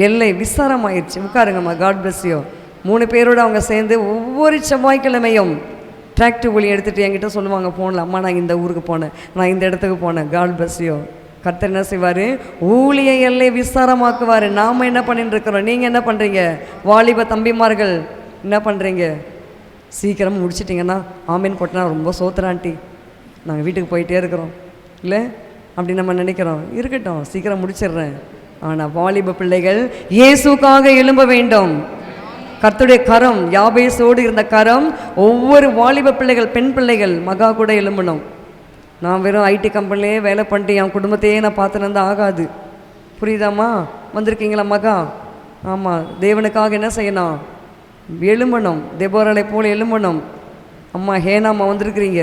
எல்லை விசாரமாயிடுச்சு. உட்காருங்கம்மா. God bless you. 3 பேரோட அவங்க சேர்ந்து ஒவ்வொரு செவ்வாய்க்கிழமையும் டிராக்டர் ஒளி எடுத்துகிட்டு என்கிட்ட சொல்லுவாங்க ஃபோனில், அம்மா நான் இந்த ஊருக்கு போனேன், நான் இந்த இடத்துக்கு போனேன். God bless you. கர்த்தர் என்ன செய்வார்? ஊழிய எல்லை விசாரமாக்குவார். நாம் என்ன பண்ணிட்டு இருக்கிறோம்? நீங்கள் என்ன பண்ணுறீங்க? வாலிப தம்பிமார்கள் என்ன பண்ணுறீங்க? சீக்கிரம் முடிச்சிட்டிங்கன்னா ஆமீன் போட்டனா ரொம்ப சோத்துறான்ட்டி, நாங்கள் வீட்டுக்கு போயிட்டே இருக்கிறோம் இல்லை அப்படி நம்ம நினைக்கிறோம். இருக்கட்டும், சீக்கிரம் முடிச்சிடுறேன். ஆனால் வாலிப பிள்ளைகள் இயேசுக்காக எழும்ப வேண்டும். கர்த்தருடைய கரம், யாபேசோடு இருந்த கரம் ஒவ்வொரு வாலிப பிள்ளைகள், பெண் பிள்ளைகள் மகா கூட எழும்பணும். நான் வெறும் ஐடி கம்பெனிலே வேலை பண்ணிட்டு என் குடும்பத்தையே நான் பார்த்துட்டு இருந்தால் ஆகாது. புரியுதாம்மா? வந்திருக்கீங்களா மகா? ஆமாம், தேவனுக்காக என்ன செய்யணும்? எழும்பணும். தெபோராளை போல் எழும்பணும். அம்மா ஹேனாம்மா வந்திருக்கிறீங்க,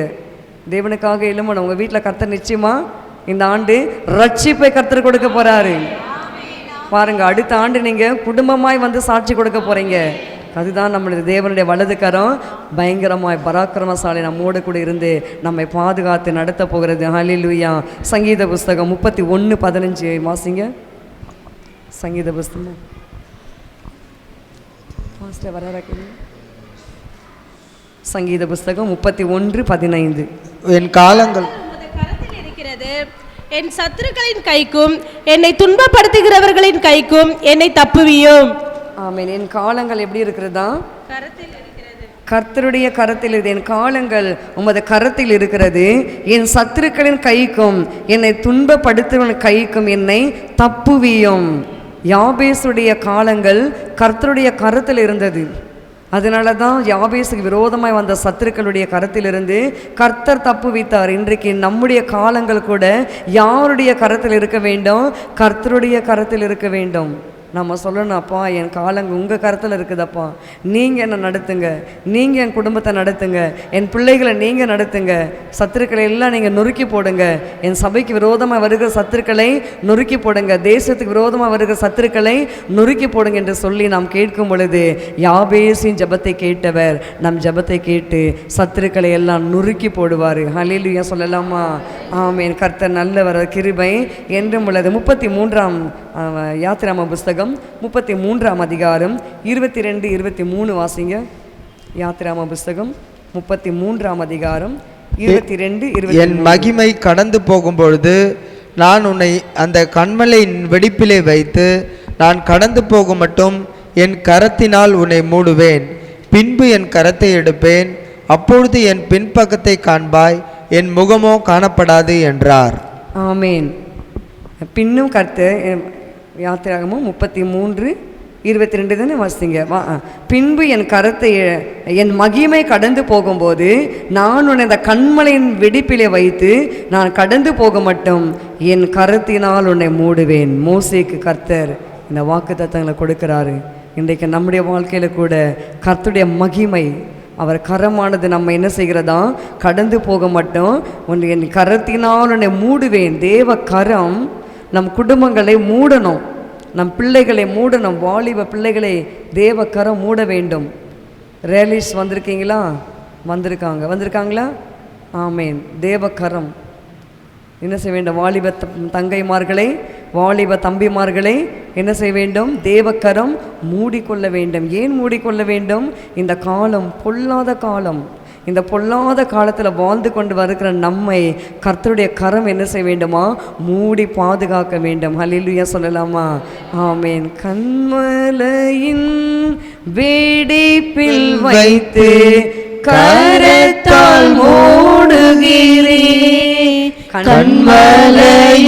தேவனுக்காக எழும்பணும். உங்கள் வீட்டில் கர்த்தர் நிச்சயமாக இந்த ஆண்டு ரட்சிப்பை கர்த்தர் கொடுக்க போகிறாரு. பாருங்கள், அடுத்த ஆண்டு நீங்கள் குடும்பமாய் வந்து சாட்சி கொடுக்க போகிறீங்க. அதுதான் நம்மளுடைய தேவனுடைய வலது கரம் பயங்கரமாய் பராக்கிரமசாலி நம்மோடு கூட இருந்து நம்மை பாதுகாத்து நடத்த போகிறது. ஹல்லேலூயா. சங்கீத புஸ்தகம் 31:15 வாசிங்க. சங்கீத புஸ்தகம் சங்கீத புஸ்தகம் 31:15. என் காலங்கள் உமது கரத்தில் இருக்கிறது, என் சத்துருக்களின் கைக்கும் என்னை துன்பப்படுத்துகிறவர்களின் கைக்கும் என்னை தப்புவியும். ஆமென். என் காலங்கள் எப்படி இருக்கிறதா? கரத்தில் இருக்கிறது. கர்த்தருடைய கரத்தில் இருக்குது. என் காலங்கள் உமது கரத்தில் இருக்கிறது. என் சத்துருக்களின் கைக்கும் என்னை துன்பப்படுத்துவன் கைக்கும் என்னை தப்புவியும். யாபேசுடைய காலங்கள் கர்த்தருடைய கரத்தில் இருந்தது. அதனால தான் யாபேசுக்கு விரோதமாய் வந்த சத்துருக்களுடைய கரத்திலிருந்து கர்த்தர் தப்புவித்தார். இன்றைக்கு நம்முடைய காலங்கள் கூட யாருடைய கரத்தில் இருக்க வேண்டும்? கர்த்தருடைய கரத்தில் இருக்க வேண்டும். நம்ம சொல்லணும், அப்பா என் காலங்கள் உங்கள் கரத்தில் இருக்குதப்பா, நீங்கள் என்னை நடத்துங்க, நீங்கள் என் குடும்பத்தை நடத்துங்க, என் பிள்ளைகளை நீங்கள் நடத்துங்க, சத்துருக்களை எல்லாம் நீங்கள் நொறுக்கி போடுங்க, என் சபைக்கு விரோதமாக வருகிற சத்துருக்களை நொறுக்கி போடுங்க, தேசத்துக்கு விரோதமாக வருகிற சத்துருக்களை நொறுக்கி போடுங்க என்று சொல்லி நாம் கேட்கும் பொழுது யாபேசின் ஜெபத்தை கேட்டவர் நம் ஜெபத்தை கேட்டு சத்துருக்களை எல்லாம் நொறுக்கி போடுவார். ஹல்லேலூயா சொல்லலாமா? ஆமென். கர்த்தர் நல்லவர், கிருபை என்றும் உள்ளது. 33ஆம் யாத்திராம புஸ்தகம் 33ஆம் அதிகாரம் 22-23 வாசிங்க. யாத்திராம புஸ்தகம் 33ஆம் அதிகாரம் 22-23. என் மகிமை கடந்து போகும் பொழுது நான் உன்னை அந்த கன்மலையின் வெடிப்பிலே வைத்து நான் கடந்து போக மட்டும் என் கரத்தினால் உன்னை மூடுவேன். பின்பு என் கரத்தை எடுப்பேன், அப்பொழுது என் பின்பக்கத்தை காண்பாய், என் முகமோ காணப்படாது என்றார். ஆமேன். பின்னும் கர்த்தர் யாத்திராகமும் 33:22 தானே வாசிங்க. பின்பு என் கரத்தை, என் மகிமை கடந்து போகும்போது நான் உன்னை இந்த கண்மலையின் வெடிப்பிலே வைத்து நான் கடந்து போக மட்டும் என் கரத்தினால் உன்னை மூடுவேன். மோசேக்கு கர்த்தர் இந்த வாக்குத்தத்தங்களை கொடுக்கிறாரு. இன்றைக்கு நம்முடைய வாழ்க்கையில் கூட கர்த்தருடைய மகிமை, அவர் கரமானது நம்ம என்ன செய்கிறதா? கடந்து போக மட்டும் உன்னை என் கரத்தினால் உன்னை மூடுவேன். தேவ கரம் நம் குடும்பங்களை மூடணும், நம் பிள்ளைகளை மூடணும். வாலிப பிள்ளைகளை தேவ கரம் மூட வேண்டும். ரேலிஸ் வந்திருக்கீங்களா? வந்திருக்காங்களா? ஆமேன். தேவ கரம் என்ன செய்ய வேண்டும்? வாலிப தங்கைமார்களை, வாலிப தம்பிமார்களை என்ன செய்ய வேண்டும்? தேவக்கரம் மூடிக்கொள்ள வேண்டும். ஏன் மூடிக்கொள்ள வேண்டும்? இந்த காலம் பொல்லாத காலம். இந்த பொல்லாத காலத்தில் வாழ்ந்து கொண்டு வருகிற நம்மை கர்த்தருடைய கரம் என்ன செய்ய வேண்டுமா? மூடி பாதுகாக்க வேண்டும். ஹல்லேலூயா சொல்லலாமா? ஆமேன். கண்மலையின் வெடிப்பில் வைத்து கரத்தால் மூடுகிறேன். கண்மலையின்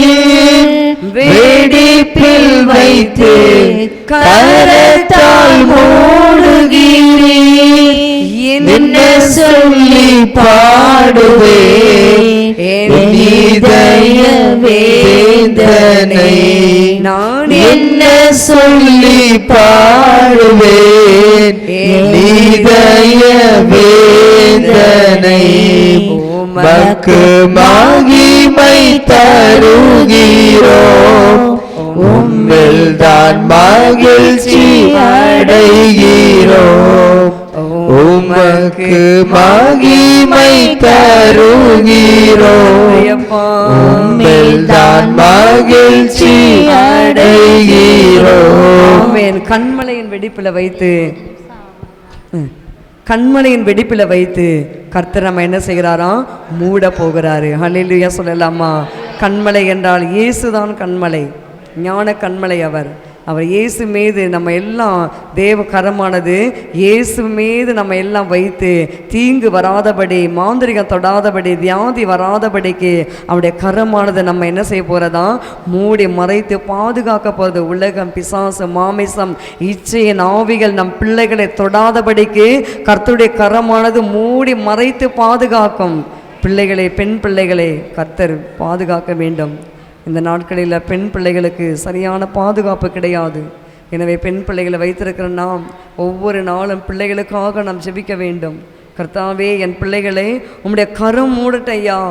வெடிப்பில் வைத்து கரத்தால் மூடுகிறேன். என்ன சொல்லி பாடுவேன் என் இதய வேதனை. நான் என்ன சொல்லி பாடுவேன் என் இதய வேதனை. உமக்கு மகிமை தருகிறோம், உம்மில் தான் மகிழ்ச்சி அடைகிறோம். உமக்கு மகிமை தருகிறோம், உம்மில்தான் மகிழ்ச்சி அடைகிறோம். ஆமென். கண்மலையின் வெடிப்பில் வைத்து கண்மலையின் வெடிப்பில் வைத்து கர்த்தர் நம்ம என்ன செய்கிறாராம்? மூட போகிறாரு. ஹல்லேலூயா சொல்லலாமா? கண்மலை என்றால் இயேசுதான் கண்மலை, ஞான கண்மலை. அவர் இயேசு மீது நம்ம எல்லாம் தேவ கரமானது இயேசு மீது நம்ம எல்லாம் வைத்து தீங்கு வராதபடி, மாந்திரிகம் தொடாதபடி, வியாதி வராதபடிக்கு அவருடைய கரமானது நம்ம என்ன செய்ய போகிறதா? மூடி மறைத்து பாதுகாக்க போகிறது. உலகம், பிசாசு, மாமிசம், இச்சையின் ஆவிகள் நம் பிள்ளைகளை தொடாதபடிக்கு கர்த்தருடைய கரமானது மூடி மறைத்து பாதுகாக்கும். பிள்ளைகளை, பெண் பிள்ளைகளை கர்த்தர் பாதுகாக்க வேண்டும். இந்த நாட்களில் பெண் பிள்ளைகளுக்கு சரியான பாதுகாப்பு கிடையாது. எனவே பெண் பிள்ளைகளை வைத்திருக்கிற நாம் ஒவ்வொரு நாளும் பிள்ளைகளுக்காக நாம் ஜெபிக்க வேண்டும். கர்த்தாவே, என் பிள்ளைகளை உம்முடைய கரம் மூடட்டையா.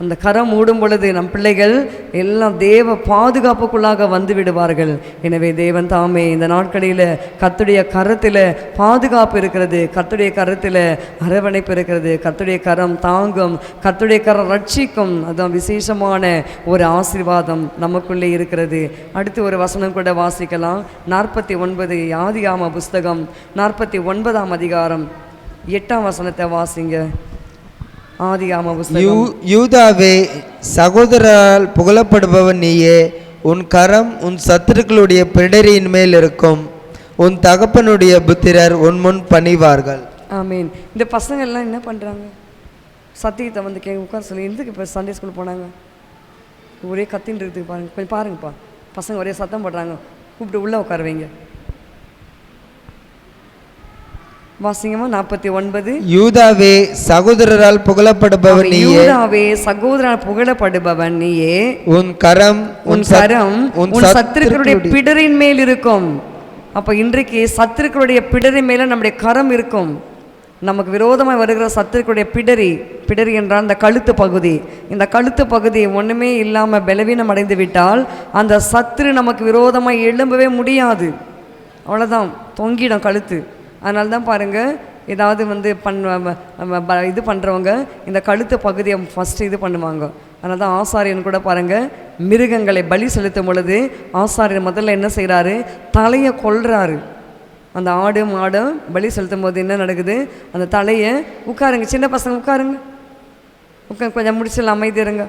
அந்த கரம் மூடும் பொழுது நம் பிள்ளைகள் எல்லாம் தேவ பாதுகாப்புக்குள்ளாக வந்து விடுவார்கள். எனவே தேவன் தாமே இந்த நாட்களில் கர்த்தருடைய கரத்தில் பாதுகாப்பு இருக்கிறது, கர்த்தருடைய கரத்தில் அரவணைப்பு இருக்கிறது. கர்த்தருடைய கரம் தாங்கும், கர்த்தருடைய கரம் ரட்சிக்கும். அதுதான் விசேஷமான ஒரு ஆசீர்வாதம் நமக்குள்ளே இருக்கிறது. அடுத்து ஒரு வசனம் கூட வாசிக்கலாம். 49 ஆதியாகம புஸ்தகம் 49ஆம் அதிகாரம் 8ஆம் வசனத்தை வாசிங்க. ஆதியாகம புஸ்தகம். யூதாவே, சகோதரரால் புகழப்படுபவன் நீயே. உன் கரம் உன் சத்துருக்களுடைய பிடரியின் மேல் இருக்கும், உன் தகப்பனுடைய புத்திரர் உன் முன் பணிவார்கள். ஆமீன். இந்த பசங்க எல்லாம் என்ன பண்ணுறாங்க? சத்தியத்தை வந்து உட்கார சொல்லி எதுக்கு இப்போ சண்டே ஸ்கூல் போனாங்க? ஒரே கத்தின்னு இருக்குது பாருங்க, கொஞ்சம் பாருங்கப்பா. பசங்க ஒரே சத்தம் போடுறாங்க, கூப்பிட்டு உள்ளே உட்கார வைங்க. வாசிங்கம்மா 49. யூதாவே, சகோதரரால் புகழப்படுபவன் நீயே. யூதாவே, சகோதரரால் புகழப்படுபவன் நீயே. உன் கரம் உன் சத்துருக்களுடைய பிடரின் மேல் இருக்கும். அப்போ இன்றைக்கு சத்துருக்களுடைய பிடரின் மேல நம்முடைய கரம் இருக்கும். நமக்கு விரோதமாக வருகிற சத்துருக்களுடைய பிடரி என்றால் அந்த கழுத்து பகுதி. இந்த கழுத்து பகுதி ஒன்றுமே இல்லாமல் பலவீனம் அடைந்து விட்டால் அந்த சத்துரு நமக்கு விரோதமாக எழும்பவே முடியாது. அவ்வளோதான், தொங்கிடும் கழுத்து. அதனால தான் பாருங்கள், ஏதாவது வந்து இது பண்ணுறவங்க இந்த கழுத்து பகுதியை ஃபஸ்ட்டு இது பண்ணுவாங்க. அதனால தான் ஆசாரியன் கூட பாருங்கள், மிருகங்களை பலி செலுத்தும் பொழுது ஆசாரியன் முதல்ல என்ன செய்கிறாரு? தலையை கொல்றாரு. அந்த ஆடு மாடு பலி செலுத்தும் போது என்ன நடக்குது? அந்த தலையை உட்காருங்க, சின்ன பசங்க உட்காருங்க, கொஞ்சம் முடிச்சல அமைதி இருங்க.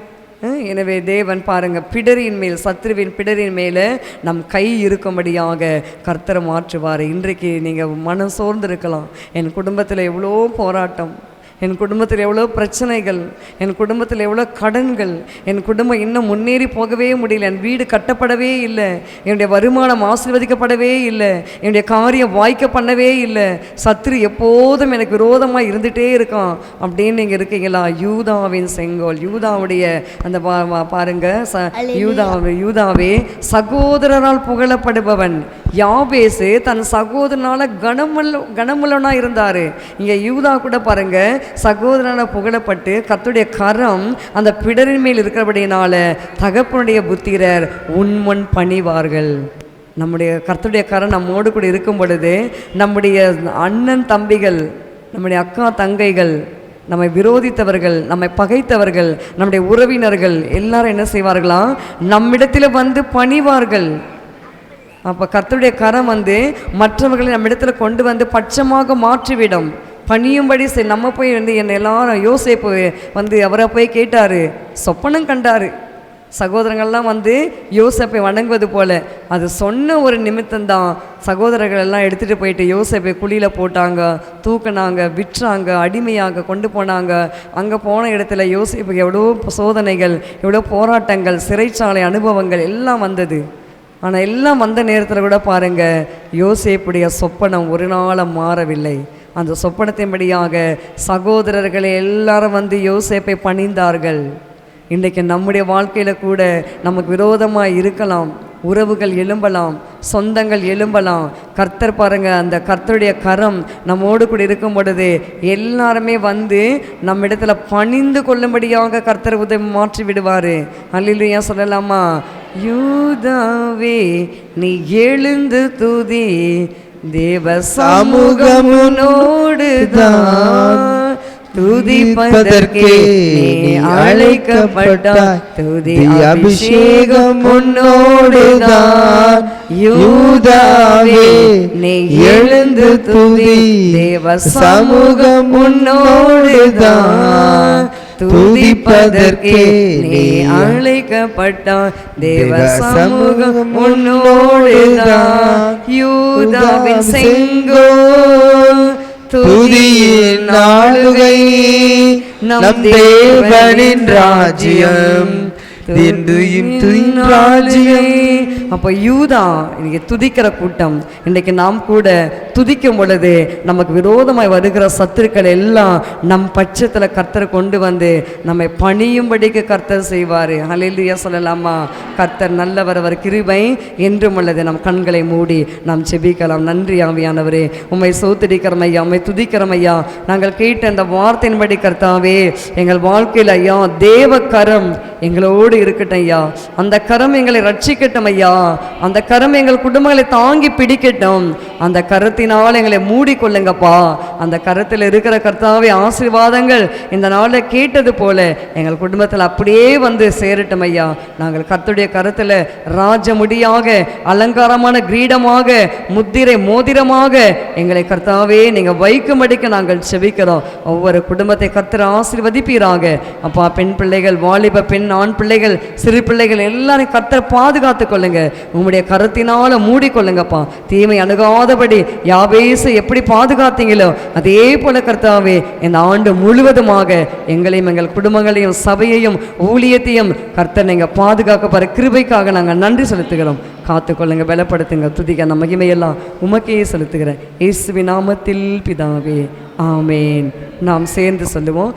எனவே தேவன் பாருங்க, பிடரின் மேல், சத்ருவின் பிடரின் மேலே நம் கை இருக்கும்படியாக கர்த்தரை மாற்றுவார். இன்றைக்கு நீங்கள் மனம் சோர்ந்து இருக்கலாம். என் குடும்பத்தில் எவ்வளோ போராட்டம், என் குடும்பத்தில் எவ்வளோ பிரச்சனைகள், என் குடும்பத்தில் எவ்வளோ கடன்கள், என் குடும்பம் இன்னும் முன்னேறி போகவே முடியல, என் வீடு கட்டப்படவே இல்லை, என்னுடைய வருமானம் ஆசீர்வதிக்கப்படவே இல்லை, என்னுடைய காரியம் வாய்க்க பண்ணவே இல்லை, சத்ரு எப்போதும் எனக்கு விரோதமாக இருந்துகிட்டே இருக்கான் அப்படின்னு நீங்கள் இருக்கீங்களா? யூதாவின் செங்கோல், யூதாவுடைய அந்த பாருங்க, யூதாவே சகோதரரால் புகழப்படுபவன். யாபேசு தன் சகோதரனால கனமுள்ளவனாக இருந்தார். இங்கே யூதா கூட பாருங்க, சகோதரனால புகழப்பட்டு கர்த்தருடைய கரம் அந்த பிடரின் மேல் இருக்கிறபடினால தகப்பனுடைய புத்திரர் உன்முன் பணிவார்கள். நம்முடைய கர்த்தருடைய கரம் நம்மோடு கூட இருக்கும் பொழுது நம்முடைய அண்ணன் தம்பிகள், நம்முடைய அக்கா தங்கைகள், நம்மை விரோதித்தவர்கள், நம்மை பகைத்தவர்கள், நம்முடைய உறவினர்கள் எல்லாரும் என்ன செய்வார்களாம்? நம்மிடத்தில் வந்து பணிவார்கள். அப்போ கர்த்தருடைய கரம் வந்து மற்றவர்களை நம்மிடத்துல கொண்டு வந்து பட்சமாக மாற்றிவிடும், பணியும்படி நம்ம போய் வந்து என்னை எல்லாரும் யோசேப்பு வந்து அவரை போய் கேட்டார், சொப்பனம் கண்டார். சகோதரங்கள்லாம் வந்து யோசேப்பை வணங்குவது போல அது சொன்ன ஒரு நிமித்தம்தான் சகோதரர்கள் எல்லாம் எடுத்துகிட்டு போயிட்டு யோசேப்பை குழியில் போட்டாங்க, தூக்குனாங்க, விற்றாங்க, அடிமையாக கொண்டு போனாங்க. அங்கே போன இடத்துல யோசேப்புக்கு எவ்வளோ சோதனைகள், எவ்வளோ போராட்டங்கள், சிறைச்சாலை அனுபவங்கள் எல்லாம் வந்தது. ஆனால் எல்லாம் வந்த நேரத்தில் கூட பாருங்கள், யோசேப்புடைய சொப்பனம் ஒரு நாளும் மாறவில்லை. அந்த சொப்பனத்தின்படியாக சகோதரர்களை எல்லாரும் வந்து யோசேப்பை பணிந்தார்கள். இன்றைக்கு நம்முடைய வாழ்க்கையில் கூட நமக்கு விரோதமாக இருக்கலாம், உறவுகள் எழும்பலாம், சொந்தங்கள் எழும்பலாம். கர்த்தர் பாருங்க, அந்த கர்த்தருடைய கரம் நம்மோடு கூட இருக்கும் பொழுது எல்லாருமே வந்து நம்ம இடத்துல பணிந்து கொள்ளும்படியாக கர்த்தர் உதவி மாற்றி விடுவார். அல்லேலூயா சொல்லலாமா? யூதாவே நீ எழுந்து துதி, தேவ சமூகமுனோடுதான் துதிப்பதற்கே நீ அழைக்கப்பட்டாய். துதி அபிஷேகம் உன்னோடுதான் யூதாவே நீ எழுந்து துதி. தேவ சமூகம் உன்னோடுதான் துதிப்பதற்கே நீ அழைக்கப்பட்டாய். தேவ சமூகம் உன்னோடுதான் யூதாவின் செங்கோல் துதியின் நாளுகை நம் தேவனின் ராஜ்யம் ராஜ்யம். அப்போ யூதா இன்னைக்கு துதிக்கிற கூட்டம். இன்றைக்கு நாம் கூட துதிக்கும் பொழுது நமக்கு விரோதமாய் வருகிற சத்துருக்கள் எல்லாம் நம் பட்சத்தில் கர்த்தரை கொண்டு வந்து நம்மை பணியும்படிக்கு கர்த்தர் செய்வார். ஹல்லேலூயா சொல்லலாமா? கர்த்தர் நல்லவர், அவர் கிருபை என்றும் உள்ளது. நம் கண்களை மூடி நாம் செபிக்கலாம். நன்றி ஆவியானவரே, உம்மை சோத்திரிக்கிறோம் ஐயா, உம்மை துதிக்கிறோம் ஐயா. நாங்கள் கேட்ட அந்த வார்த்தையின்படி கர்த்தாவே எங்கள் வாழ்க்கையில் ஐயா தேவ கரம் எங்களோடு இருக்கட்டும் ஐயா. அந்த கரம் எங்களை ரட்சிக்கட்டும் ஐயா. அந்த கரம் எங்கள் குடும்பங்களை தாங்கி பிடிக்கட்டும். அந்த கரத்தினால் எங்களை மூடிக்கொள்ளுங்கப்பா. அந்த கரத்தில் இருக்கிற கர்த்தாவே ஆசீர்வாதங்கள் இந்த நாளில் கேட்டது போல எங்கள் குடும்பத்தில் அப்படியே வந்து சேரட்டும் ஐயா. நாங்கள் கர்த்தருடைய கரத்தில் ராஜமுடியாக, அலங்காரமான கிரீடமாக, முத்திரை மோதிரமாக எங்களை கர்த்தாவே நீங்கள் வைக்கும்படிக்கு நாங்கள் செபிக்கிறோம். ஒவ்வொரு குடும்பத்தை கர்த்தர் ஆசீர்வதிப்பீராக அப்பா. பெண் பிள்ளைகள், வாலிப பெண் ஆண் பிள்ளைகள், சிறு பிள்ளைகள் எல்லாரும் கர்த்தர் பாதுகாத்து கொள்ளுங்க. உங்களுடைய கரத்தினால மூடிக்கொள்ளுங்கப்பா. தீமை அணுகாதபடி யாபேசை எப்படி பாதுகாத்தீங்களோ அதே போல கர்த்தாவே இந்த ஆண்டு முழுவதுமாக எங்களையும் எங்கள் குடும்பங்களையும் சபையையும் ஊழியத்தையும் கர்த்தர் நீங்கள் பாதுகாக்க போற கிருபைக்காக நாங்கள் நன்றி செலுத்துகிறோம். காத்துக்கொள்ளுங்க, பலப்படுத்துங்க. துதிக்க நம்ம மகிமையெல்லாம் உமக்கே செலுத்துகிறேன். இயேசுவின் நாமத்தில் பிதாவே, ஆமேன். நாம் சேர்ந்து சொல்லுவோம்.